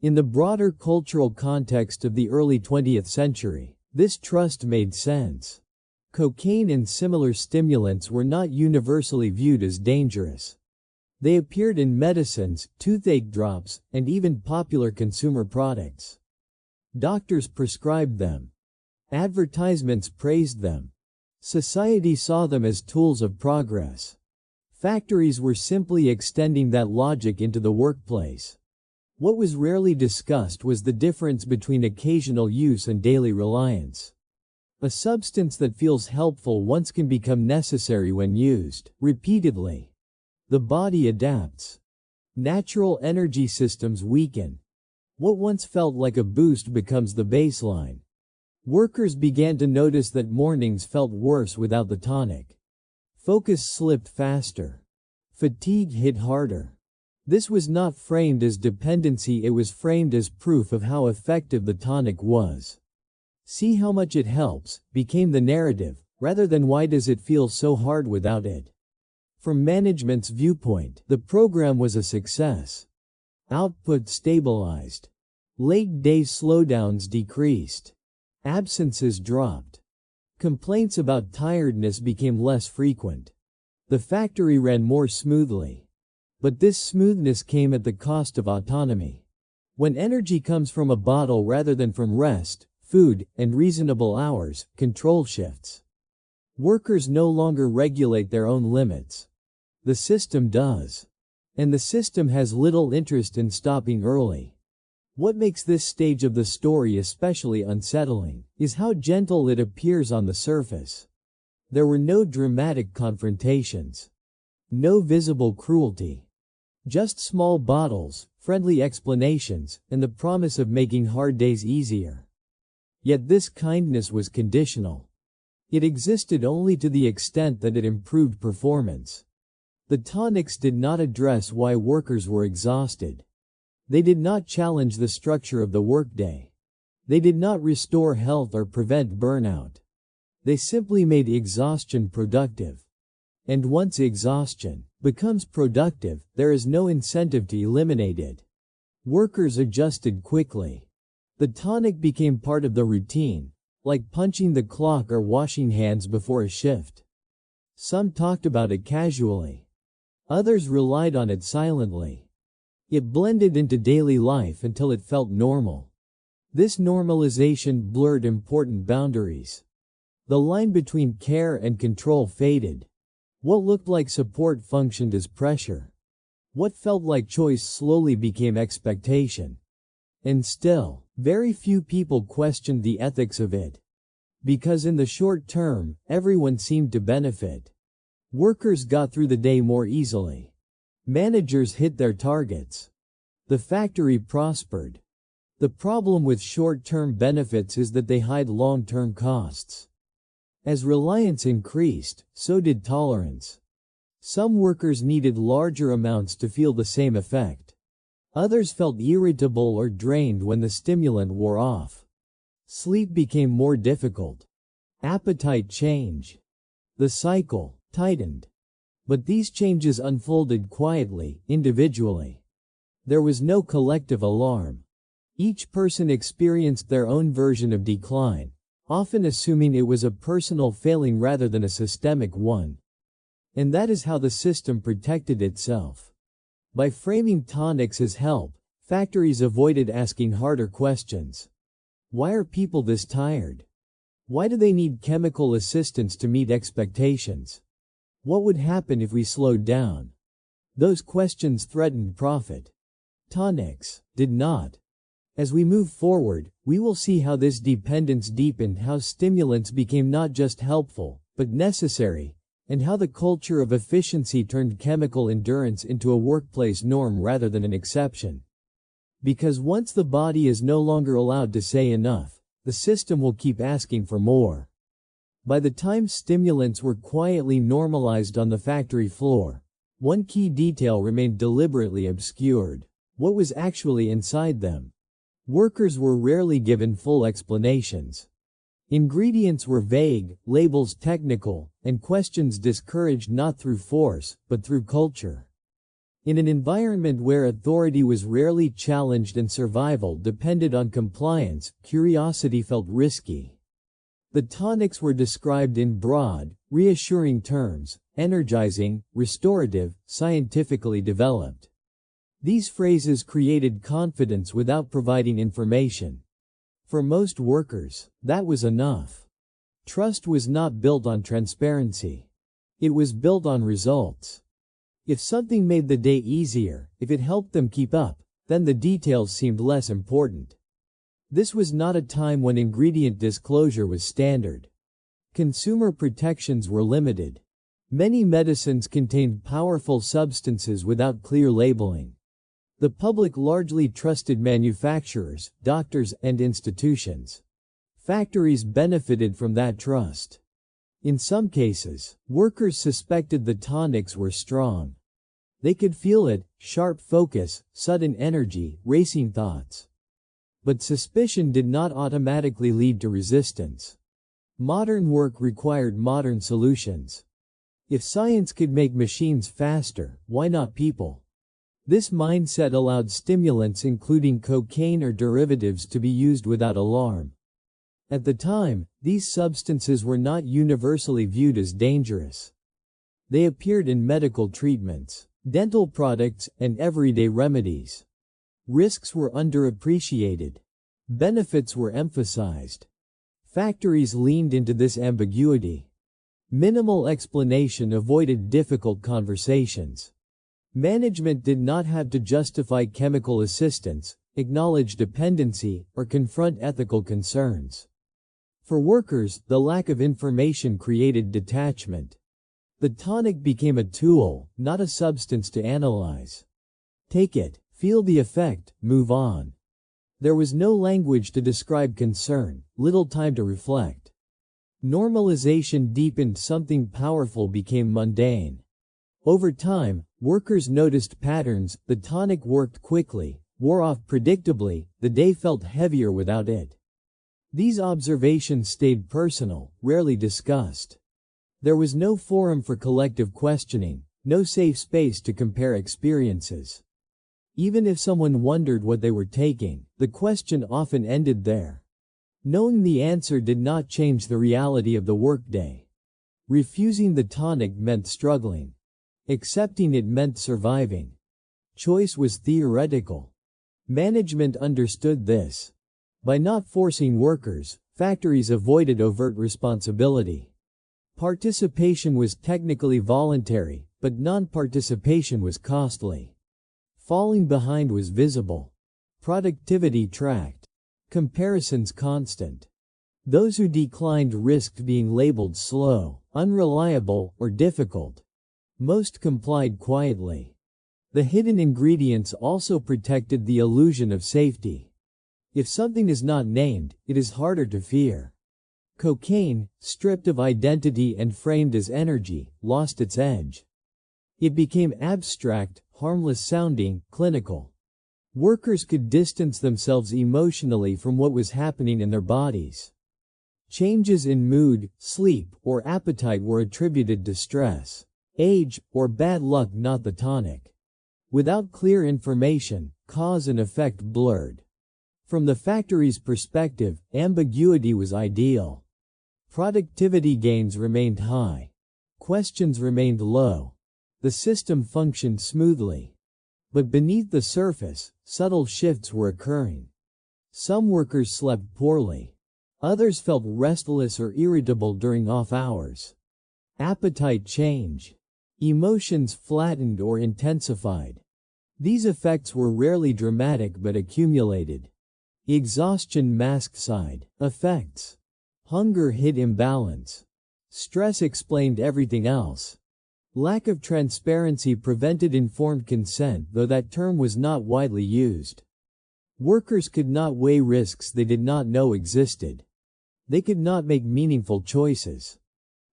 In the broader cultural context of the early 20th century, this trust made sense. Cocaine and similar stimulants were not universally viewed as dangerous. They appeared in medicines, toothache drops, and even popular consumer products. Doctors prescribed them. Advertisements praised them. Society saw them as tools of progress. Factories were simply extending that logic into the workplace. What was rarely discussed was the difference between occasional use and daily reliance. A substance that feels helpful once can become necessary when used repeatedly. The body adapts. Natural energy systems weaken. What once felt like a boost becomes the baseline. Workers began to notice that mornings felt worse without the tonic. Focus slipped faster. Fatigue hit harder. This was not framed as dependency, it was framed as proof of how effective the tonic was. See how much it helps, became the narrative, rather than why does it feel so hard without it. From management's viewpoint, the program was a success. Output stabilized. Late day slowdowns decreased. Absences dropped. Complaints about tiredness became less frequent. The factory ran more smoothly. But this smoothness came at the cost of autonomy. When energy comes from a bottle rather than from rest, food, and reasonable hours, control shifts. Workers no longer regulate their own limits. The system does. And the system has little interest in stopping early. What makes this stage of the story especially unsettling is how gentle it appears on the surface. There were no dramatic confrontations. No visible cruelty. Just small bottles, friendly explanations, and the promise of making hard days easier. Yet this kindness was conditional. It existed only to the extent that it improved performance. The tonics did not address why workers were exhausted. They did not challenge the structure of the workday. They did not restore health or prevent burnout. They simply made exhaustion productive. And once exhaustion becomes productive, there is no incentive to eliminate it. Workers adjusted quickly. The tonic became part of the routine, like punching the clock or washing hands before a shift. Some talked about it casually. Others relied on it silently. It blended into daily life until it felt normal. This normalization blurred important boundaries. The line between care and control faded. What looked like support functioned as pressure. What felt like choice slowly became expectation. And still, very few people questioned the ethics of it. Because in the short term, everyone seemed to benefit. Workers got through the day more easily. Managers hit their targets. The factory prospered. The problem with short-term benefits is that they hide long-term costs. As reliance increased, so did tolerance. Some workers needed larger amounts to feel the same effect. Others felt irritable or drained when the stimulant wore off. Sleep became more difficult. Appetite changed. The cycle tightened. But these changes unfolded quietly, individually. There was no collective alarm. Each person experienced their own version of decline, often assuming it was a personal failing rather than a systemic one. And that is how the system protected itself. By framing tonics as help, factories avoided asking harder questions. Why are people this tired? Why do they need chemical assistance to meet expectations? What would happen if we slowed down? Those questions threatened profit. Tonics did not. As we move forward, we will see how this dependence deepened, how stimulants became not just helpful, but necessary, and how the culture of efficiency turned chemical endurance into a workplace norm rather than an exception. Because once the body is no longer allowed to say enough, the system will keep asking for more. By the time stimulants were quietly normalized on the factory floor, one key detail remained deliberately obscured: what was actually inside them. Workers were rarely given full explanations. Ingredients were vague, labels technical, and questions discouraged not through force, but through culture. In an environment where authority was rarely challenged and survival depended on compliance, curiosity felt risky. The tonics were described in broad, reassuring terms: energizing, restorative, scientifically developed. These phrases created confidence without providing information. For most workers, that was enough. Trust was not built on transparency. It was built on results. If something made the day easier, if it helped them keep up, then the details seemed less important. This was not a time when ingredient disclosure was standard. Consumer protections were limited. Many medicines contained powerful substances without clear labeling. The public largely trusted manufacturers, doctors, and institutions. Factories benefited from that trust. In some cases, workers suspected the tonics were strong. They could feel it: sharp focus, sudden energy, racing thoughts. But suspicion did not automatically lead to resistance. Modern work required modern solutions. If science could make machines faster, why not people? This mindset allowed stimulants including cocaine or derivatives to be used without alarm. At the time, these substances were not universally viewed as dangerous. They appeared in medical treatments, dental products, and everyday remedies. Risks were underappreciated. Benefits were emphasized. Factories leaned into this ambiguity. Minimal explanation avoided difficult conversations. Management did not have to justify chemical assistance, acknowledge dependency, or confront ethical concerns. For workers, the lack of information created detachment. The tonic became a tool, not a substance to analyze. Take it, feel the effect, move on. There was no language to describe concern, little time to reflect. Normalization deepened, something powerful became mundane. Over time, workers noticed patterns: the tonic worked quickly, wore off predictably, the day felt heavier without it. These observations stayed personal, rarely discussed. There was no forum for collective questioning, no safe space to compare experiences. Even if someone wondered what they were taking, the question often ended there. Knowing the answer did not change the reality of the workday. Refusing the tonic meant struggling. Accepting it meant surviving. Choice was theoretical. Management understood this. By not forcing workers, factories avoided overt responsibility. Participation was technically voluntary, but non-participation was costly. Falling behind was visible. Productivity tracked. Comparisons constant. Those who declined risked being labeled slow, unreliable, or difficult. Most complied quietly. The hidden ingredients also protected the illusion of safety. If something is not named, it is harder to fear. Cocaine, stripped of identity and framed as energy, lost its edge. It became abstract, harmless sounding, clinical. Workers could distance themselves emotionally from what was happening in their bodies. Changes in mood, sleep, or appetite were attributed to stress, age, or bad luck, not the tonic. Without clear information, cause and effect blurred. From the factory's perspective, ambiguity was ideal. Productivity gains remained high. Questions remained low. The system functioned smoothly. But beneath the surface, subtle shifts were occurring. Some workers slept poorly. Others felt restless or irritable during off hours. Appetite changed. Emotions flattened or intensified. These effects were rarely dramatic but accumulated. Exhaustion masked side effects. Hunger hid imbalance. Stress explained everything else. Lack of transparency prevented informed consent, though that term was not widely used. Workers could not weigh risks they did not know existed. They could not make meaningful choices.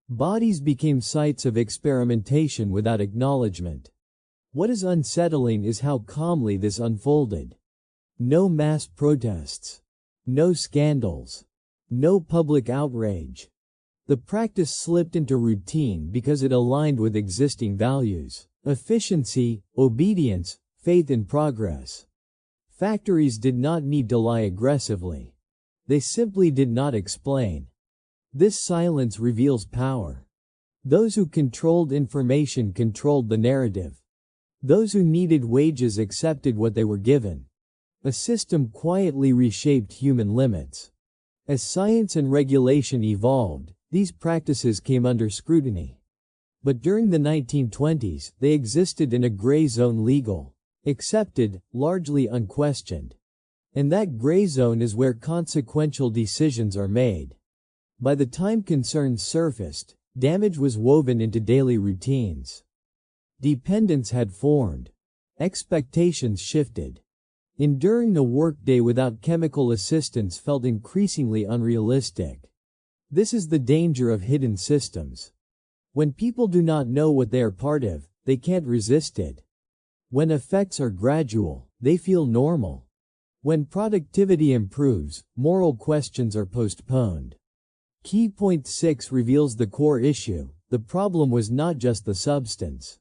Bodies became sites of experimentation without acknowledgement. What is unsettling is how calmly this unfolded. No mass protests. No scandals. No public outrage. The practice slipped into routine because it aligned with existing values: efficiency, obedience, faith in progress. Factories did not need to lie aggressively. They simply did not explain. This silence reveals power. Those who controlled information controlled the narrative. Those who needed wages accepted what they were given. A system quietly reshaped human limits. As science and regulation evolved, these practices came under scrutiny. But during the 1920s, they existed in a gray zone: legal, accepted, largely unquestioned. And that gray zone is where consequential decisions are made. By the time concerns surfaced, damage was woven into daily routines. Dependence had formed. Expectations shifted. Enduring the workday without chemical assistance felt increasingly unrealistic. This is the danger of hidden systems. When people do not know what they are part of, they can't resist it. When effects are gradual, they feel normal. When productivity improves, moral questions are postponed. Key point 6 reveals the core issue. The problem was not just the substance.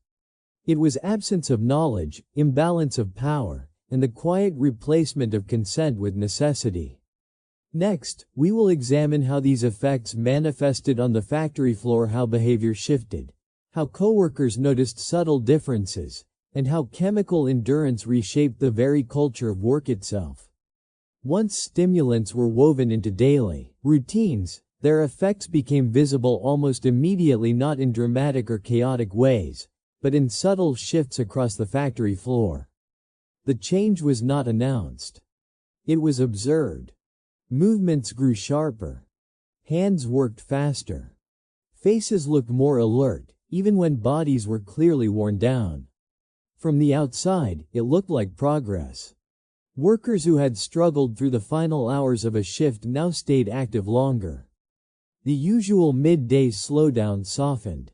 It was absence of knowledge, imbalance of power, and the quiet replacement of consent with necessity. Next, we will examine how these effects manifested on the factory floor, how behavior shifted, how coworkers noticed subtle differences, and how chemical endurance reshaped the very culture of work itself. Once stimulants were woven into daily routines, their effects became visible almost immediately, not in dramatic or chaotic ways, but in subtle shifts across the factory floor. The change was not announced. It was observed. Movements grew sharper. Hands worked faster. Faces looked more alert, even when bodies were clearly worn down. From the outside, it looked like progress. Workers who had struggled through the final hours of a shift now stayed active longer. The usual midday slowdown softened.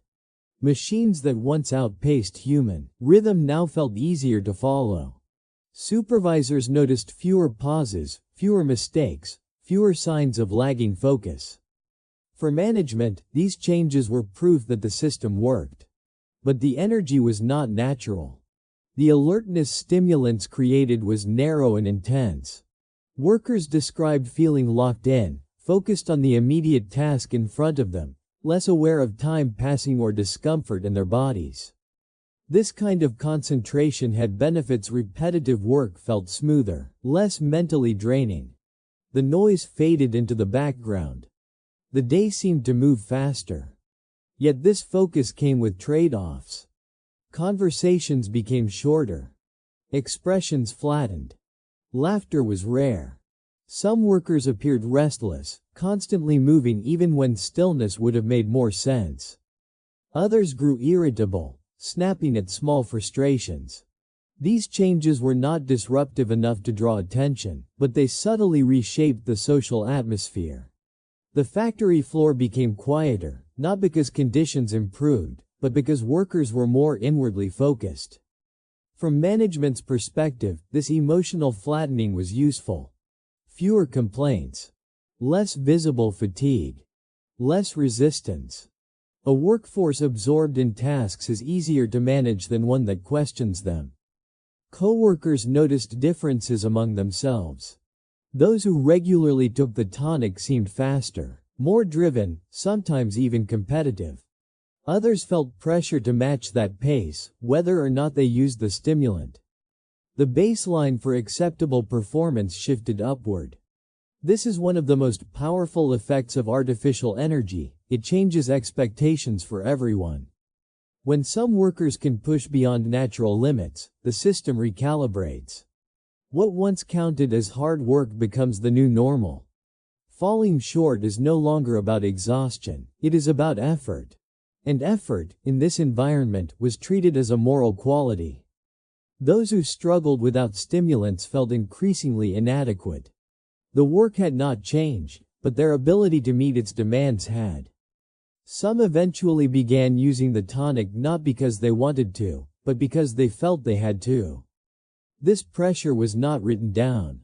Machines that once outpaced human rhythm now felt easier to follow. Supervisors noticed fewer pauses, fewer mistakes, fewer signs of lagging focus. For management, these changes were proof that the system worked. But the energy was not natural. The alertness stimulants created was narrow and intense. Workers described feeling locked in, focused on the immediate task in front of them, less aware of time passing or discomfort in their bodies. This kind of concentration had benefits: repetitive work felt smoother, less mentally draining. The noise faded into the background. The day seemed to move faster. Yet this focus came with trade-offs. Conversations became shorter. Expressions flattened. Laughter was rare. Some workers appeared restless, constantly moving even when stillness would have made more sense. Others grew irritable, snapping at small frustrations. These changes were not disruptive enough to draw attention, but they subtly reshaped the social atmosphere. The factory floor became quieter, not because conditions improved, but because workers were more inwardly focused. From management's perspective, this emotional flattening was useful. Fewer complaints. Less visible fatigue. Less resistance. A workforce absorbed in tasks is easier to manage than one that questions them. Coworkers noticed differences among themselves. Those who regularly took the tonic seemed faster, more driven, sometimes even competitive. Others felt pressure to match that pace, whether or not they used the stimulant. The baseline for acceptable performance shifted upward. This is one of the most powerful effects of artificial energy. It changes expectations for everyone. When some workers can push beyond natural limits, the system recalibrates. What once counted as hard work becomes the new normal. Falling short is no longer about exhaustion, it is about effort. And effort, in this environment, was treated as a moral quality. Those who struggled without stimulants felt increasingly inadequate. The work had not changed, but their ability to meet its demands had. Some eventually began using the tonic not because they wanted to, but because they felt they had to. This pressure was not written down.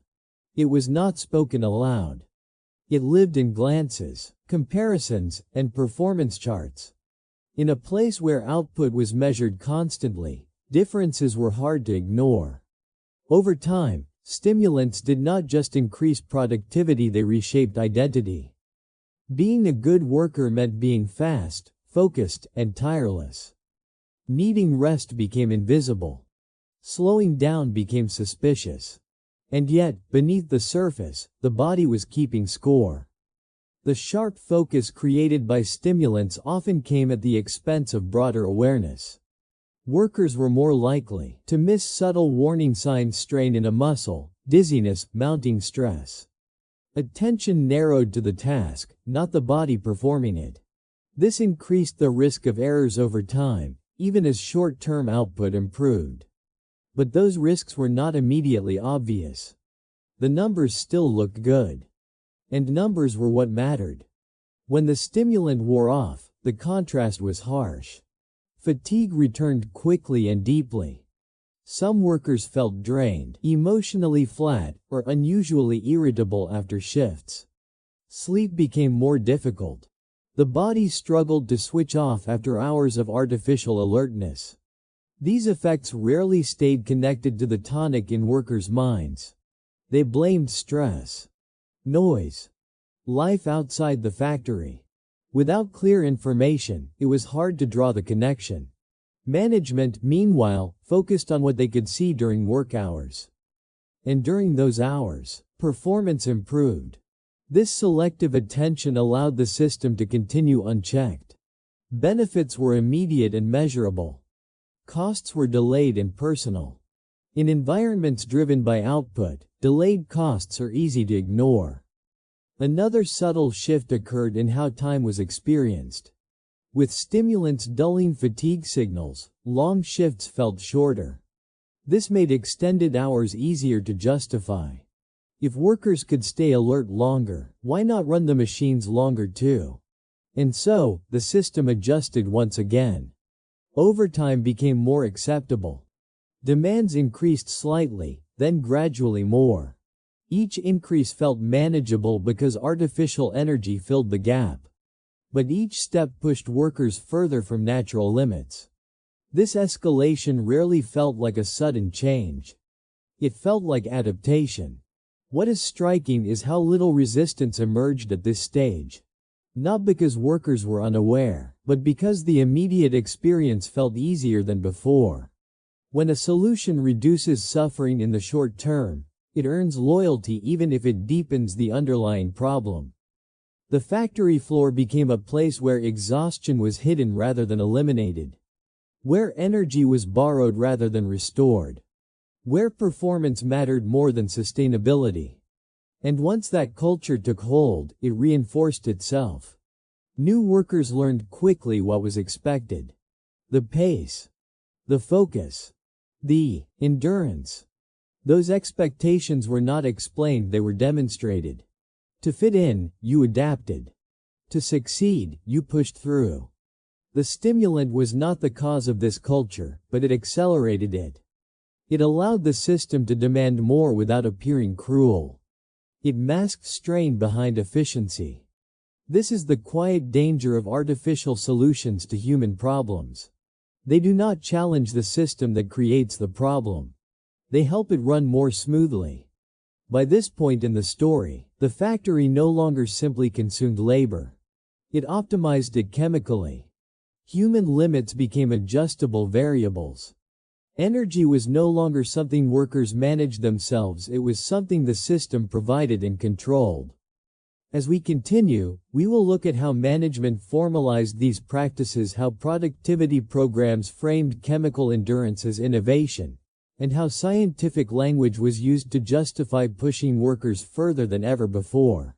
It was not spoken aloud. It lived in glances, comparisons, and performance charts. In a place where output was measured constantly, differences were hard to ignore. Over time, stimulants did not just increase productivity, they reshaped identity. Being a good worker meant being fast, focused, and tireless. Needing rest became invisible. Slowing down became suspicious. And yet, beneath the surface, the body was keeping score. The sharp focus created by stimulants often came at the expense of broader awareness. Workers were more likely to miss subtle warning signs: strain in a muscle, dizziness, mounting stress. Attention narrowed to the task, not the body performing it. This increased the risk of errors over time, even as short-term output improved. But those risks were not immediately obvious. The numbers still looked good. And numbers were what mattered. When the stimulant wore off, the contrast was harsh. Fatigue returned quickly and deeply. Some workers felt drained, emotionally flat, or unusually irritable after shifts. Sleep became more difficult. The body struggled to switch off after hours of artificial alertness. These effects rarely stayed connected to the tonic in workers' minds. They blamed stress, noise, life outside the factory. Without clear information, it was hard to draw the connection. Management, meanwhile, focused on what they could see during work hours. And during those hours, performance improved. This selective attention allowed the system to continue unchecked. Benefits were immediate and measurable. Costs were delayed and personal. In environments driven by output, delayed costs are easy to ignore. Another subtle shift occurred in how time was experienced. With stimulants dulling fatigue signals, long shifts felt shorter. This made extended hours easier to justify. If workers could stay alert longer, why not run the machines longer too? And so, the system adjusted once again. Overtime became more acceptable. Demands increased slightly, then gradually more. Each increase felt manageable because artificial energy filled the gap. But each step pushed workers further from natural limits. This escalation rarely felt like a sudden change. It felt like adaptation. What is striking is how little resistance emerged at this stage. Not because workers were unaware, but because the immediate experience felt easier than before. When a solution reduces suffering in the short term, it earns loyalty even if it deepens the underlying problem. The factory floor became a place where exhaustion was hidden rather than eliminated. Where energy was borrowed rather than restored. Where performance mattered more than sustainability. And once that culture took hold, it reinforced itself. New workers learned quickly what was expected. The pace. The focus. The endurance. Those expectations were not explained, they were demonstrated. To fit in, you adapted. To succeed, you pushed through. The stimulant was not the cause of this culture, but it accelerated it. It allowed the system to demand more without appearing cruel. It masked strain behind efficiency. This is the quiet danger of artificial solutions to human problems. They do not challenge the system that creates the problem. They help it run more smoothly. By this point in the story, the factory no longer simply consumed labor. It optimized it chemically. Human limits became adjustable variables. Energy was no longer something workers managed themselves, it was something the system provided and controlled. As we continue, we will look at how management formalized these practices, how productivity programs framed chemical endurance as innovation, and how scientific language was used to justify pushing workers further than ever before.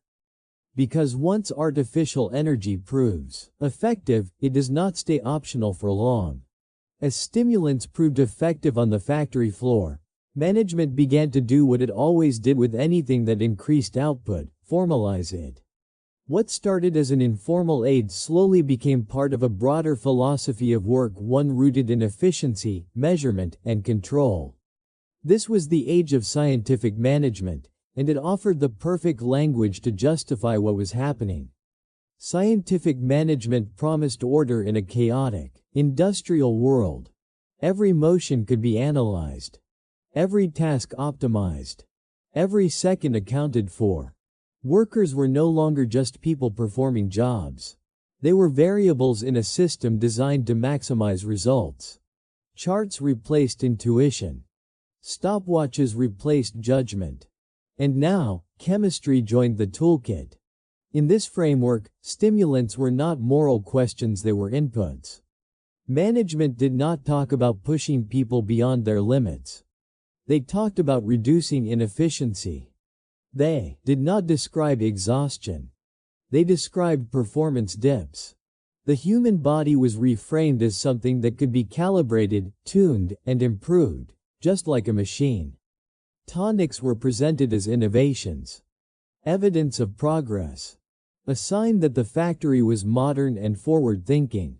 Because once artificial energy proves effective, it does not stay optional for long. As stimulants proved effective on the factory floor, management began to do what it always did with anything that increased output: formalize it. What started as an informal aid slowly became part of a broader philosophy of work, one rooted in efficiency, measurement, and control. This was the age of scientific management, and it offered the perfect language to justify what was happening. Scientific management promised order in a chaotic, industrial world. Every motion could be analyzed. Every task optimized. Every second accounted for. Workers were no longer just people performing jobs. They were variables in a system designed to maximize results. Charts replaced intuition. Stopwatches replaced judgment. And now, chemistry joined the toolkit. In this framework, stimulants were not moral questions, they were inputs. Management did not talk about pushing people beyond their limits. They talked about reducing inefficiency. They did not describe exhaustion. They described performance dips. The human body was reframed as something that could be calibrated, tuned, and improved, just like a machine. Tonics were presented as innovations. Evidence of progress. A sign that the factory was modern and forward-thinking.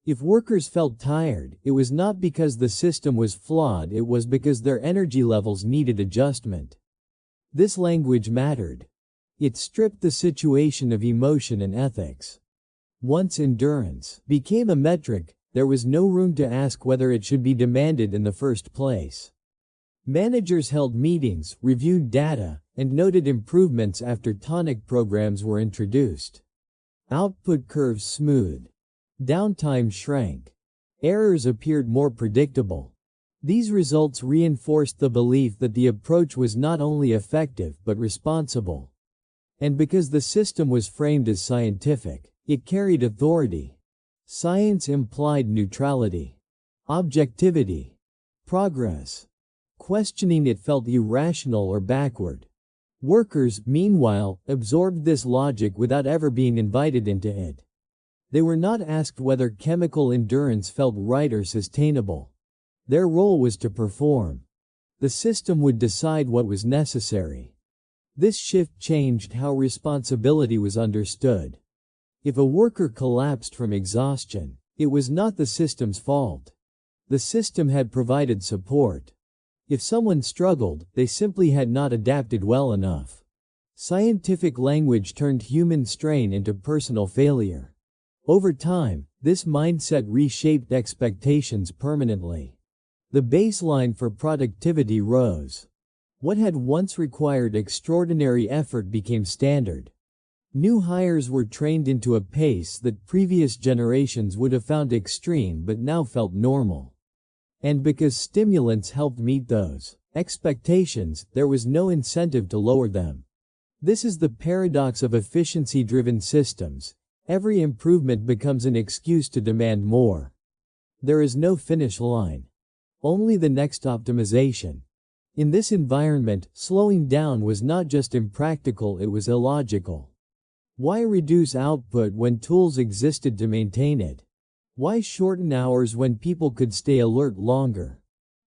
If workers felt tired, it was not because the system was flawed, it was because their energy levels needed adjustment. This language mattered. It stripped the situation of emotion and ethics. Once endurance became a metric, there was no room to ask whether it should be demanded in the first place. Managers held meetings, reviewed data, and noted improvements after tonic programs were introduced. Output curves smoothed. Downtime shrank. Errors appeared more predictable. These results reinforced the belief that the approach was not only effective but responsible. And because the system was framed as scientific, it carried authority. Science implied neutrality, objectivity, progress. Questioning it felt irrational or backward. Workers, meanwhile, absorbed this logic without ever being invited into it. They were not asked whether chemical endurance felt right or sustainable. Their role was to perform. The system would decide what was necessary. This shift changed how responsibility was understood. If a worker collapsed from exhaustion, it was not the system's fault. The system had provided support. If someone struggled, they simply had not adapted well enough. Scientific language turned human strain into personal failure. Over time, this mindset reshaped expectations permanently. The baseline for productivity rose. What had once required extraordinary effort became standard. New hires were trained into a pace that previous generations would have found extreme but now felt normal. And because stimulants helped meet those expectations, there was no incentive to lower them. This is the paradox of efficiency-driven systems. Every improvement becomes an excuse to demand more. There is no finish line. Only the next optimization. In this environment, slowing down was not just impractical, it was illogical. Why reduce output when tools existed to maintain it? Why shorten hours when people could stay alert longer?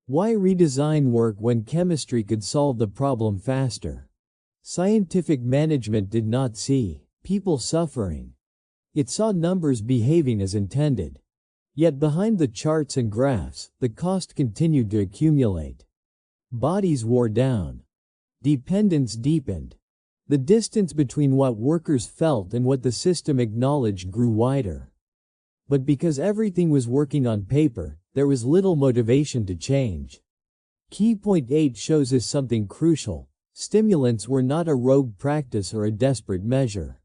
Why redesign work when chemistry could solve the problem faster? Scientific management did not see people suffering. It saw numbers behaving as intended. Yet behind the charts and graphs, the cost continued to accumulate. Bodies wore down. Dependence deepened. The distance between what workers felt and what the system acknowledged grew wider. But because everything was working on paper, there was little motivation to change. Key point 8 shows us something crucial. Stimulants were not a rogue practice or a desperate measure.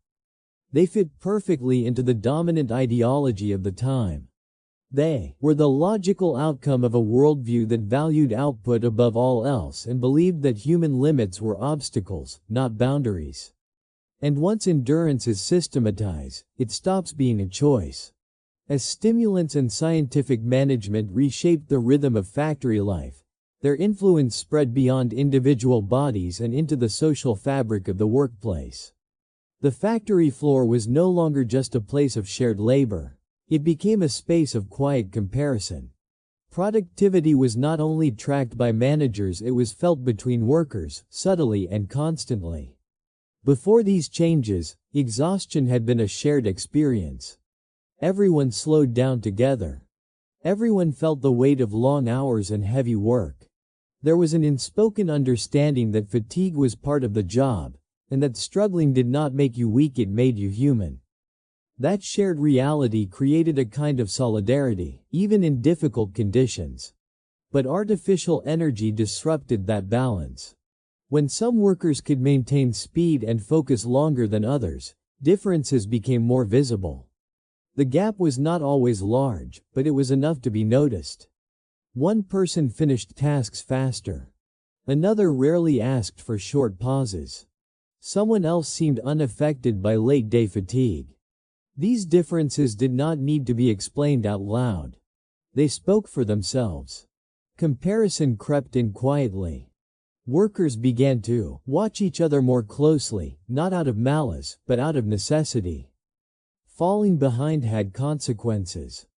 They fit perfectly into the dominant ideology of the time. They were the logical outcome of a worldview that valued output above all else and believed that human limits were obstacles, not boundaries. And once endurance is systematized, it stops being a choice. As stimulants and scientific management reshaped the rhythm of factory life, their influence spread beyond individual bodies and into the social fabric of the workplace. The factory floor was no longer just a place of shared labor. It became a space of quiet comparison. Productivity was not only tracked by managers, it was felt between workers, subtly and constantly. Before these changes, exhaustion had been a shared experience. Everyone slowed down together. Everyone felt the weight of long hours and heavy work. There was an unspoken understanding that fatigue was part of the job, and that struggling did not make you weak, it made you human. That shared reality created a kind of solidarity, even in difficult conditions. But artificial energy disrupted that balance. When some workers could maintain speed and focus longer than others, differences became more visible. The gap was not always large, but it was enough to be noticed. One person finished tasks faster. Another rarely asked for short pauses. Someone else seemed unaffected by late-day fatigue. These differences did not need to be explained out loud. They spoke for themselves. Comparison crept in quietly. Workers began to watch each other more closely, not out of malice, but out of necessity. Falling behind had consequences.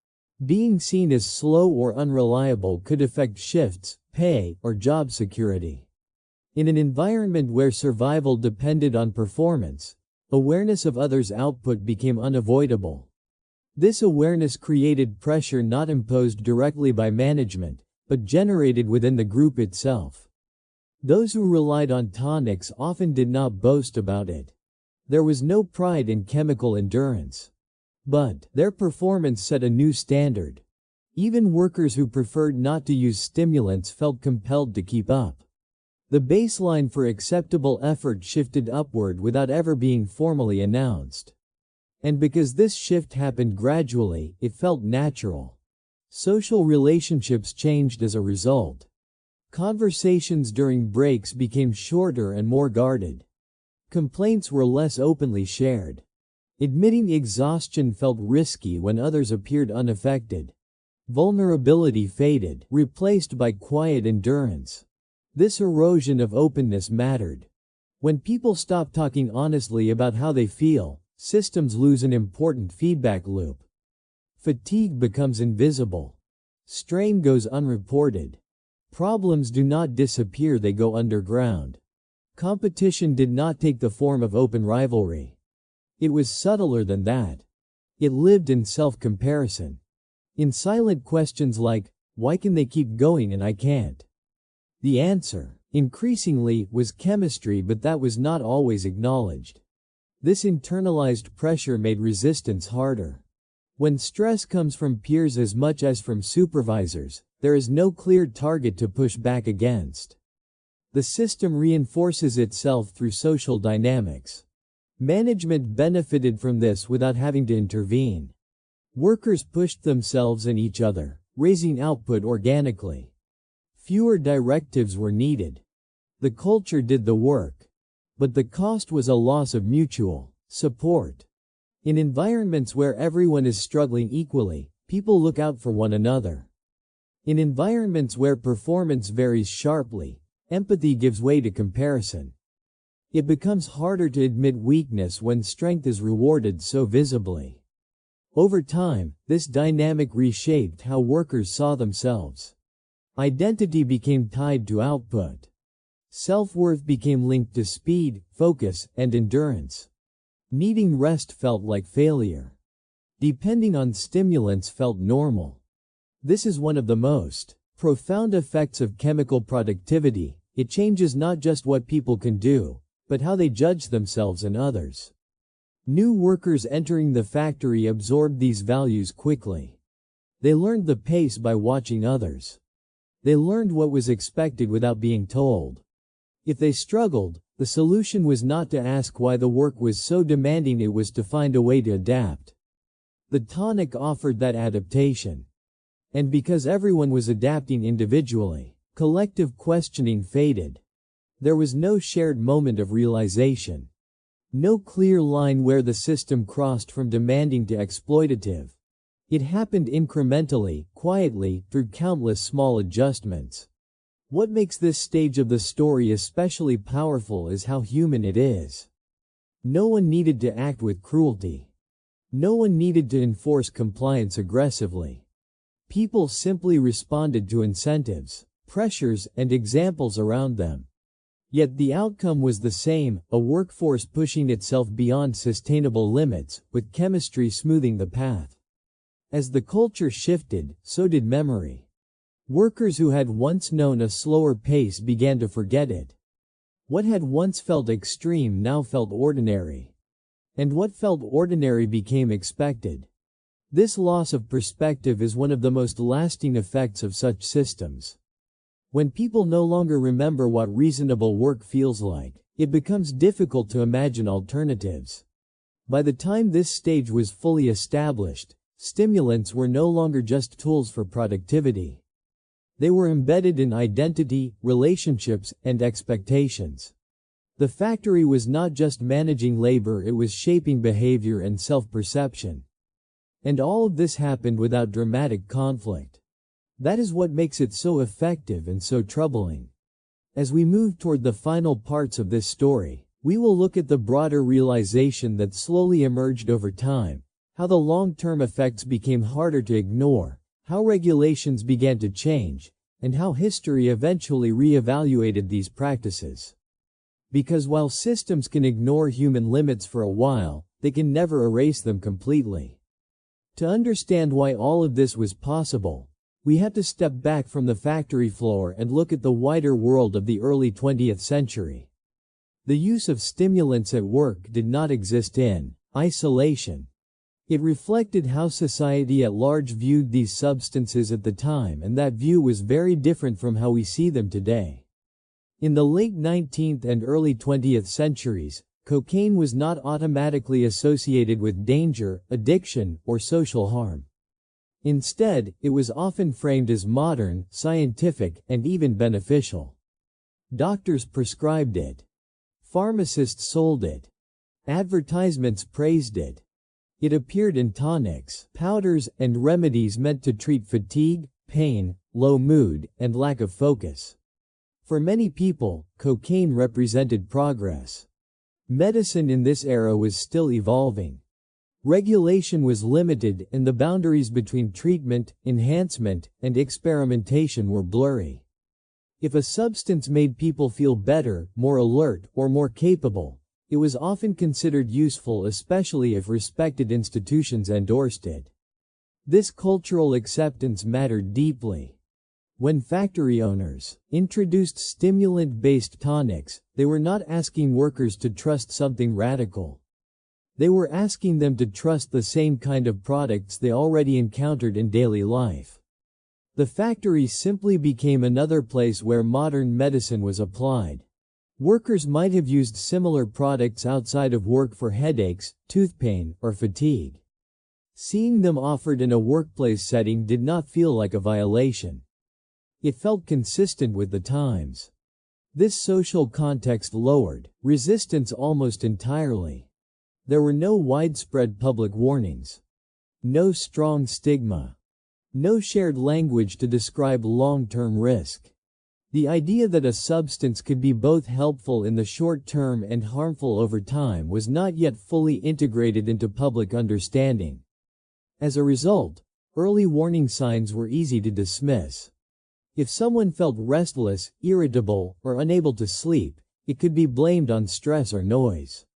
Being seen as slow or unreliable could affect shifts, pay, or job security. In an environment where survival depended on performance, awareness of others' output became unavoidable. This awareness created pressure not imposed directly by management, but generated within the group itself. Those who relied on tonics often did not boast about it. There was no pride in chemical endurance. But their performance set a new standard. Even workers who preferred not to use stimulants felt compelled to keep up. The baseline for acceptable effort shifted upward without ever being formally announced. And because this shift happened gradually, it felt natural. Social relationships changed as a result. Conversations during breaks became shorter and more guarded. Complaints were less openly shared. Admitting exhaustion felt risky when others appeared unaffected. Vulnerability faded, replaced by quiet endurance. This erosion of openness mattered. When people stop talking honestly about how they feel, systems lose an important feedback loop. Fatigue becomes invisible. Strain goes unreported. Problems do not disappear, they go underground. Competition did not take the form of open rivalry. It was subtler than that. It lived in self-comparison. In silent questions like, why can they keep going and I can't? The answer, increasingly, was chemistry, but that was not always acknowledged. This internalized pressure made resistance harder. When stress comes from peers as much as from supervisors, there is no clear target to push back against. The system reinforces itself through social dynamics. Management benefited from this without having to intervene. Workers pushed themselves and each other, raising output organically. Fewer directives were needed. The culture did the work. But the cost was a loss of mutual support. In environments where everyone is struggling equally, people look out for one another. In environments where performance varies sharply, empathy gives way to comparison. It becomes harder to admit weakness when strength is rewarded so visibly. Over time, this dynamic reshaped how workers saw themselves. Identity became tied to output. Self-worth became linked to speed, focus, and endurance. Needing rest felt like failure. Depending on stimulants felt normal. This is one of the most profound effects of chemical productivity. It changes not just what people can do, but how they judge themselves and others. New workers entering the factory absorbed these values quickly. They learned the pace by watching others. They learned what was expected without being told. If they struggled, the solution was not to ask why the work was so demanding, it was to find a way to adapt. The tonic offered that adaptation. And because everyone was adapting individually, collective questioning faded. There was no shared moment of realization. No clear line where the system crossed from demanding to exploitative. It happened incrementally, quietly, through countless small adjustments. What makes this stage of the story especially powerful is how human it is. No one needed to act with cruelty. No one needed to enforce compliance aggressively. People simply responded to incentives, pressures, and examples around them. Yet the outcome was the same, a workforce pushing itself beyond sustainable limits, with chemistry smoothing the path. As the culture shifted, so did memory. Workers who had once known a slower pace began to forget it. What had once felt extreme now felt ordinary. And what felt ordinary became expected. This loss of perspective is one of the most lasting effects of such systems. When people no longer remember what reasonable work feels like, it becomes difficult to imagine alternatives. By the time this stage was fully established, stimulants were no longer just tools for productivity. They were embedded in identity, relationships, and expectations. The factory was not just managing labor, it was shaping behavior and self-perception. And all of this happened without dramatic conflict. That is what makes it so effective and so troubling. As we move toward the final parts of this story, we will look at the broader realization that slowly emerged over time, how the long-term effects became harder to ignore, how regulations began to change, and how history eventually re-evaluated these practices. Because while systems can ignore human limits for a while, they can never erase them completely. To understand why all of this was possible, we had to step back from the factory floor and look at the wider world of the early 20th century. The use of stimulants at work did not exist in isolation. It reflected how society at large viewed these substances at the time, and that view was very different from how we see them today. In the late 19th and early 20th centuries, cocaine was not automatically associated with danger, addiction, or social harm. Instead, it was often framed as modern, scientific, and even beneficial. Doctors prescribed it. Pharmacists sold it. Advertisements praised it. It appeared in tonics, powders, and remedies meant to treat fatigue, pain, low mood, and lack of focus. For many people, cocaine represented progress. Medicine in this era was still evolving. Regulation was limited, and the boundaries between treatment, enhancement, and experimentation were blurry. If a substance made people feel better, more alert, or more capable, it was often considered useful, especially if respected institutions endorsed it. This cultural acceptance mattered deeply. When factory owners introduced stimulant-based tonics, they were not asking workers to trust something radical. They were asking them to trust the same kind of products they already encountered in daily life. The factory simply became another place where modern medicine was applied. Workers might have used similar products outside of work for headaches, tooth pain, or fatigue. Seeing them offered in a workplace setting did not feel like a violation. It felt consistent with the times. This social context lowered resistance almost entirely. There were no widespread public warnings. No strong stigma. No shared language to describe long-term risk. The idea that a substance could be both helpful in the short term and harmful over time was not yet fully integrated into public understanding. As a result, early warning signs were easy to dismiss. If someone felt restless, irritable, or unable to sleep, it could be blamed on stress or noise.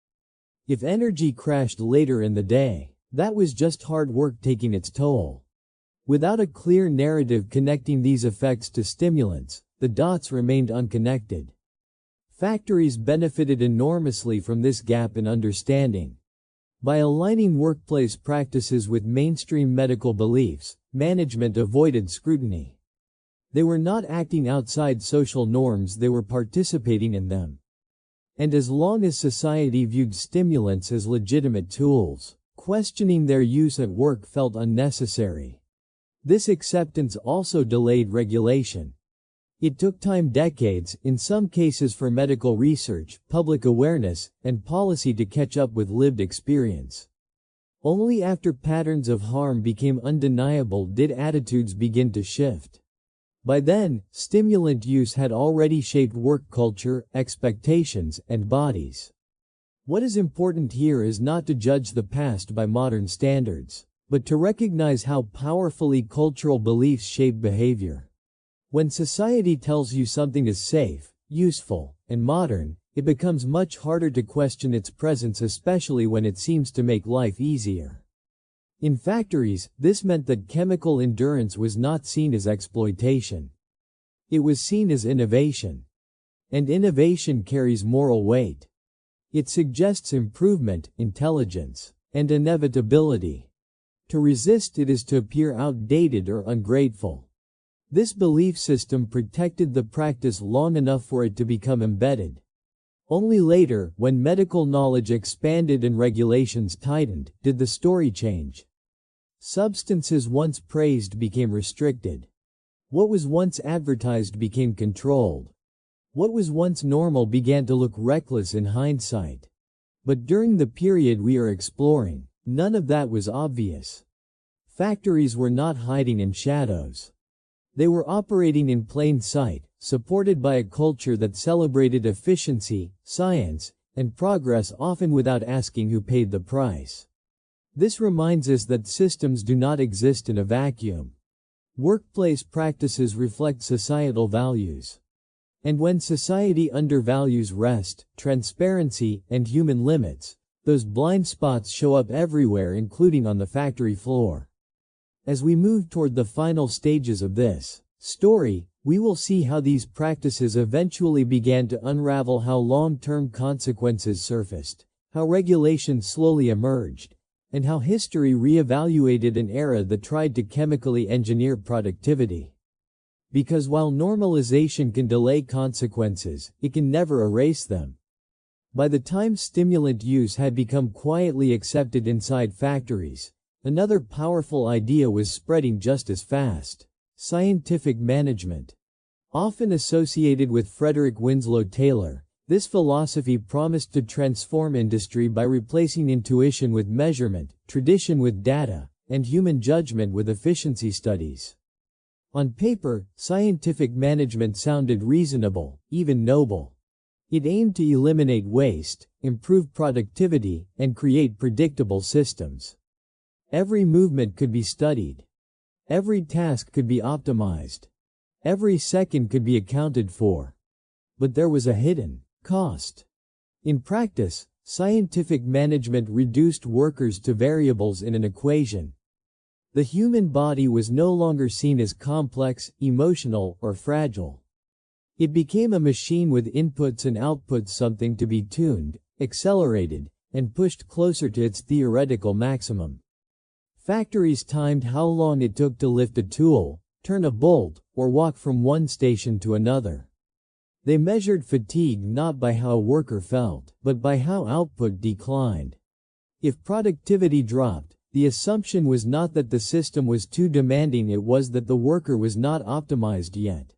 If energy crashed later in the day, That was just hard work taking its toll. Without a clear narrative connecting these effects to stimulants, the dots remained unconnected. Factories benefited enormously from this gap in understanding. By aligning workplace practices with mainstream medical beliefs, management avoided scrutiny. They were not acting outside social norms, they were participating in them. And as long as society viewed stimulants as legitimate tools, questioning their use at work felt unnecessary. This acceptance also delayed regulation. It took time, decades, in some cases, for medical research, public awareness, and policy to catch up with lived experience. Only after patterns of harm became undeniable did attitudes begin to shift. By then, stimulant use had already shaped work culture, expectations, and bodies. What is important here is not to judge the past by modern standards, but to recognize how powerfully cultural beliefs shape behavior. When society tells you something is safe, useful, and modern, it becomes much harder to question its presence, especially when it seems to make life easier. In factories, this meant that chemical endurance was not seen as exploitation. It was seen as innovation. And innovation carries moral weight. It suggests improvement, intelligence, and inevitability. To resist it is to appear outdated or ungrateful. This belief system protected the practice long enough for it to become embedded. Only later, when medical knowledge expanded and regulations tightened, did the story change. Substances once praised became restricted. What was once advertised became controlled. What was once normal began to look reckless in hindsight. But during the period we are exploring, none of that was obvious. Factories were not hiding in shadows. They were operating in plain sight, supported by a culture that celebrated efficiency, science, and progress, often without asking who paid the price. This reminds us that systems do not exist in a vacuum. Workplace practices reflect societal values. And when society undervalues rest, transparency, and human limits, those blind spots show up everywhere, including on the factory floor. As we move toward the final stages of this story, we will see how these practices eventually began to unravel, how long-term consequences surfaced, how regulations slowly emerged, and how history re-evaluated an era that tried to chemically engineer productivity. Because while normalization can delay consequences, it can never erase them. By the time stimulant use had become quietly accepted inside factories, another powerful idea was spreading just as fast: scientific management. Often associated with Frederick Winslow Taylor, this philosophy promised to transform industry by replacing intuition with measurement, tradition with data, and human judgment with efficiency studies. On paper, scientific management sounded reasonable, even noble. It aimed to eliminate waste, improve productivity, and create predictable systems. Every movement could be studied. Every task could be optimized. Every second could be accounted for. But there was a hidden cost. In practice, scientific management reduced workers to variables in an equation. The human body was no longer seen as complex, emotional, or fragile. It became a machine with inputs and outputs, something to be tuned, accelerated, and pushed closer to its theoretical maximum. Factories timed how long it took to lift a tool, turn a bolt, or walk from one station to another. They measured fatigue not by how a worker felt, but by how output declined. If productivity dropped, the assumption was not that the system was too demanding, it was that the worker was not optimized yet.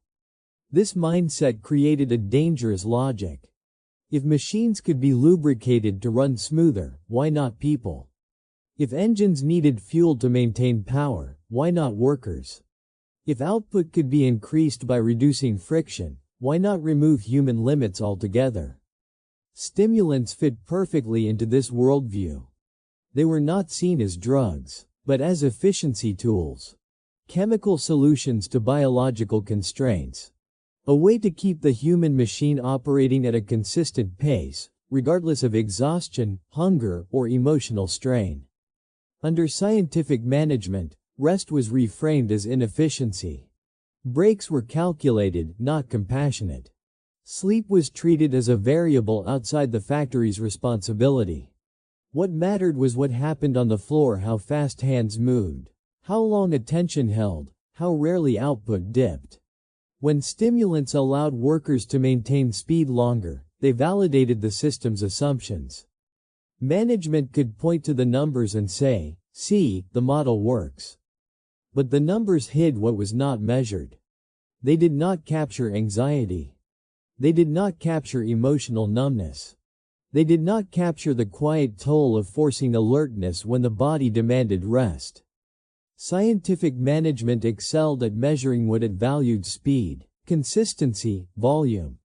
This mindset created a dangerous logic. If machines could be lubricated to run smoother, why not people? If engines needed fuel to maintain power, why not workers? If output could be increased by reducing friction, why not remove human limits altogether? Stimulants fit perfectly into this worldview. They were not seen as drugs, but as efficiency tools. Chemical solutions to biological constraints. A way to keep the human machine operating at a consistent pace, regardless of exhaustion, hunger, or emotional strain. Under scientific management, rest was reframed as inefficiency. Breaks were calculated, not compassionate. Sleep was treated as a variable outside the factory's responsibility. What mattered was what happened on the floor, how fast hands moved, how long attention held, how rarely output dipped. When stimulants allowed workers to maintain speed longer, they validated the system's assumptions. Management could point to the numbers and say, "See, the model works." But the numbers hid what was not measured. They did not capture anxiety. They did not capture emotional numbness. They did not capture the quiet toll of forcing alertness when the body demanded rest. Scientific management excelled at measuring what it valued: speed, consistency, volume.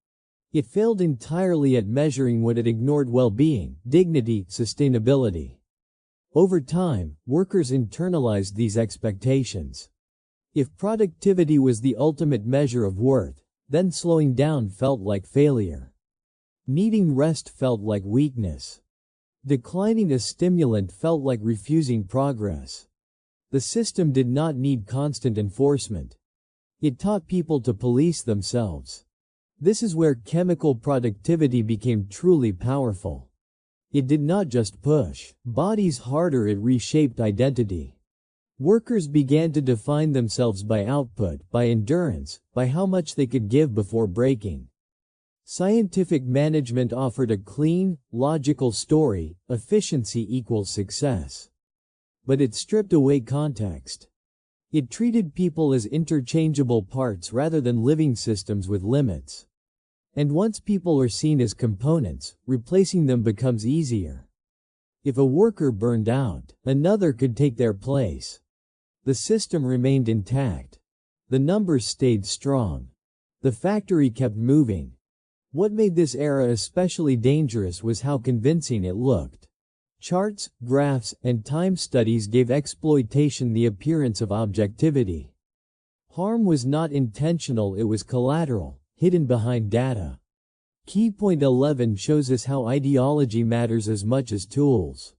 It failed entirely at measuring what it ignored: well-being, dignity, sustainability. Over time, workers internalized these expectations. If productivity was the ultimate measure of worth, then slowing down felt like failure. Needing rest felt like weakness. Declining a stimulant felt like refusing progress. The system did not need constant enforcement. It taught people to police themselves. This is where chemical productivity became truly powerful. It did not just push bodies harder, it reshaped identity. Workers began to define themselves by output, by endurance, by how much they could give before breaking. Scientific management offered a clean, logical story: efficiency equals success. But it stripped away context. It treated people as interchangeable parts rather than living systems with limits. And once people are seen as components, replacing them becomes easier. If a worker burned out, another could take their place. The system remained intact. The numbers stayed strong. The factory kept moving. What made this era especially dangerous was how convincing it looked. Charts, graphs, and time studies gave exploitation the appearance of objectivity. Harm was not intentional, it was collateral, hidden behind data. Key point 11 shows us how ideology matters as much as tools.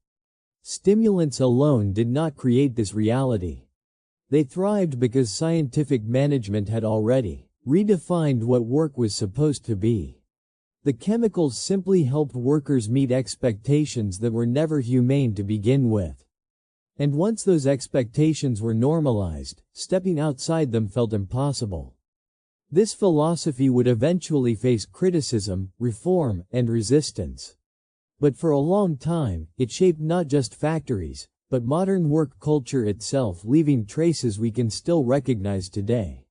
Stimulants alone did not create this reality. They thrived because scientific management had already redefined what work was supposed to be. The chemicals simply helped workers meet expectations that were never humane to begin with. And once those expectations were normalized, stepping outside them felt impossible. This philosophy would eventually face criticism, reform, and resistance. But for a long time, it shaped not just factories, but modern work culture itself, leaving traces we can still recognize today.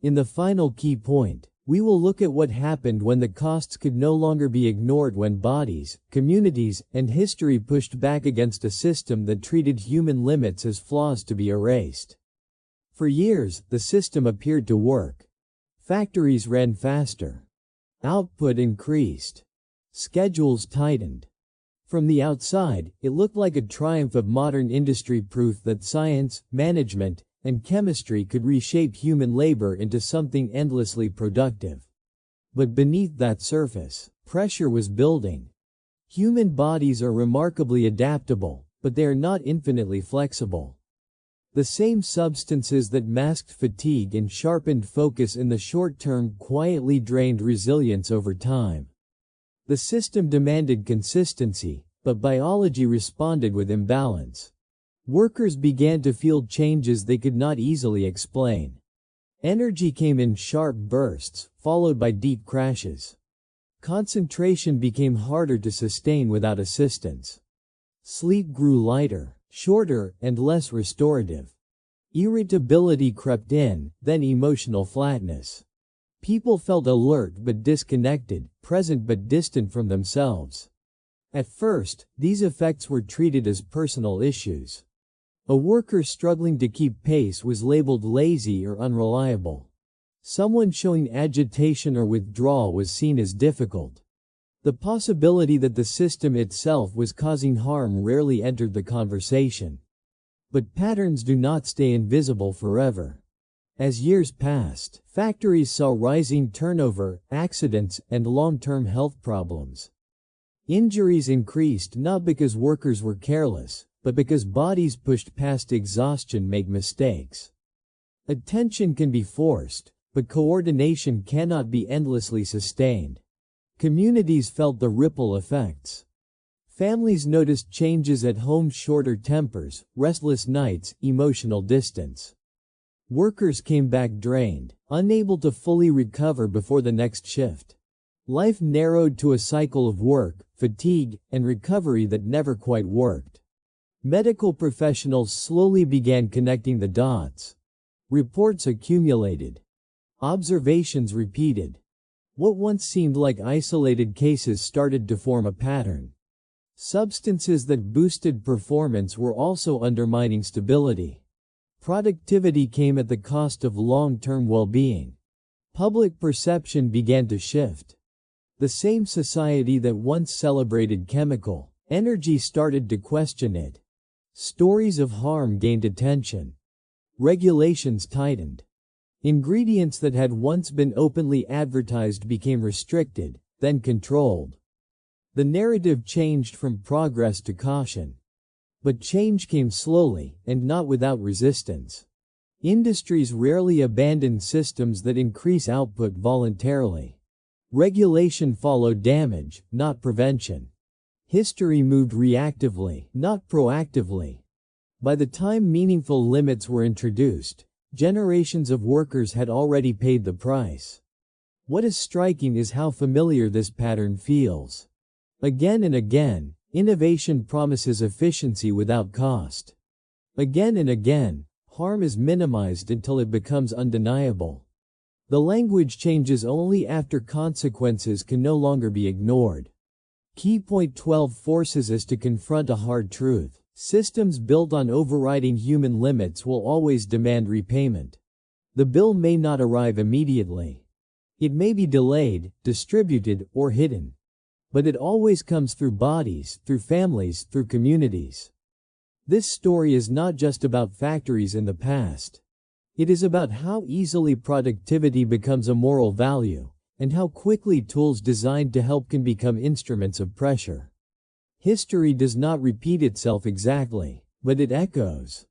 In the final key point, we will look at what happened when the costs could no longer be ignored, when bodies, communities, and history pushed back against a system that treated human limits as flaws to be erased. For years, the system appeared to work. Factories ran faster. Output increased. Schedules tightened. From the outside, it looked like a triumph of modern industry, proof that science, management, and chemistry could reshape human labor into something endlessly productive. But beneath that surface, pressure was building. Human bodies are remarkably adaptable, but they are not infinitely flexible. The same substances that masked fatigue and sharpened focus in the short term quietly drained resilience over time. The system demanded consistency, but biology responded with imbalance. Workers began to feel changes they could not easily explain. Energy came in sharp bursts, followed by deep crashes. Concentration became harder to sustain without assistance. Sleep grew lighter, shorter, and less restorative. Irritability crept in, then emotional flatness. People felt alert but disconnected, present but distant from themselves. At first, these effects were treated as personal issues. A worker struggling to keep pace was labeled lazy or unreliable. Someone showing agitation or withdrawal was seen as difficult. The possibility that the system itself was causing harm rarely entered the conversation. But patterns do not stay invisible forever. As years passed, factories saw rising turnover, accidents, and long-term health problems. Injuries increased not because workers were careless, but because bodies pushed past exhaustion make mistakes. Attention can be forced, but coordination cannot be endlessly sustained. Communities felt the ripple effects. Families noticed changes at home: shorter tempers, restless nights, emotional distance. Workers came back drained, unable to fully recover before the next shift. Life narrowed to a cycle of work, fatigue, and recovery that never quite worked. Medical professionals slowly began connecting the dots. Reports accumulated. Observations repeated. What once seemed like isolated cases started to form a pattern. Substances that boosted performance were also undermining stability. Productivity came at the cost of long-term well-being. Public perception began to shift. The same society that once celebrated chemical energy started to question it. Stories of harm gained attention. Regulations tightened. Ingredients that had once been openly advertised became restricted, then controlled. The narrative changed from progress to caution. But change came slowly, and not without resistance. Industries rarely abandon systems that increase output voluntarily. Regulation followed damage, not prevention. History moved reactively, not proactively. By the time meaningful limits were introduced, generations of workers had already paid the price. What is striking is how familiar this pattern feels. Again and again, innovation promises efficiency without cost. Again and again, harm is minimized until it becomes undeniable. The language changes only after consequences can no longer be ignored. Key point 12 forces us to confront a hard truth. Systems built on overriding human limits will always demand repayment. The bill may not arrive immediately. It may be delayed, distributed, or hidden. But it always comes through bodies, through families, through communities. This story is not just about factories in the past. It is about how easily productivity becomes a moral value, and how quickly tools designed to help can become instruments of pressure. History does not repeat itself exactly, but it echoes.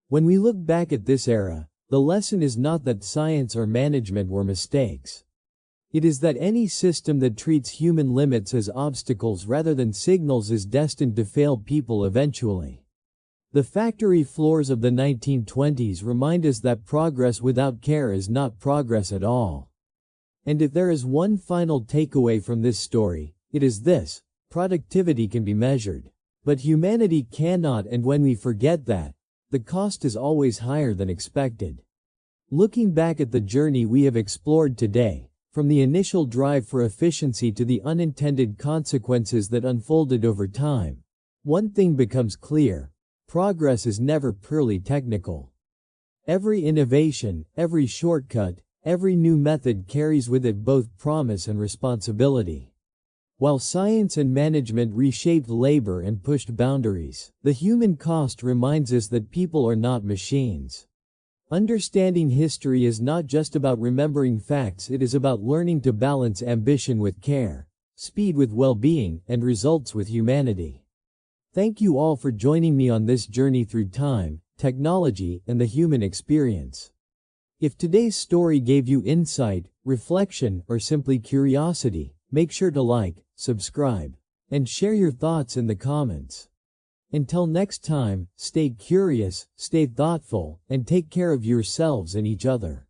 When we look back at this era, the lesson is not that science or management were mistakes. It is that any system that treats human limits as obstacles rather than signals is destined to fail people eventually. The factory floors of the 1920s remind us that progress without care is not progress at all. And if there is one final takeaway from this story, it is this: productivity can be measured, but humanity cannot, and when we forget that, the cost is always higher than expected. Looking back at the journey we have explored today, from the initial drive for efficiency to the unintended consequences that unfolded over time, one thing becomes clear: progress is never purely technical. Every innovation, every shortcut, every new method carries with it both promise and responsibility. While science and management reshaped labor and pushed boundaries, the human cost reminds us that people are not machines. Understanding history is not just about remembering facts, it is about learning to balance ambition with care, speed with well-being, and results with humanity. Thank you all for joining me on this journey through time, technology, and the human experience. If today's story gave you insight, reflection, or simply curiosity, make sure to like, subscribe, and share your thoughts in the comments. Until next time, stay curious, stay thoughtful, and take care of yourselves and each other.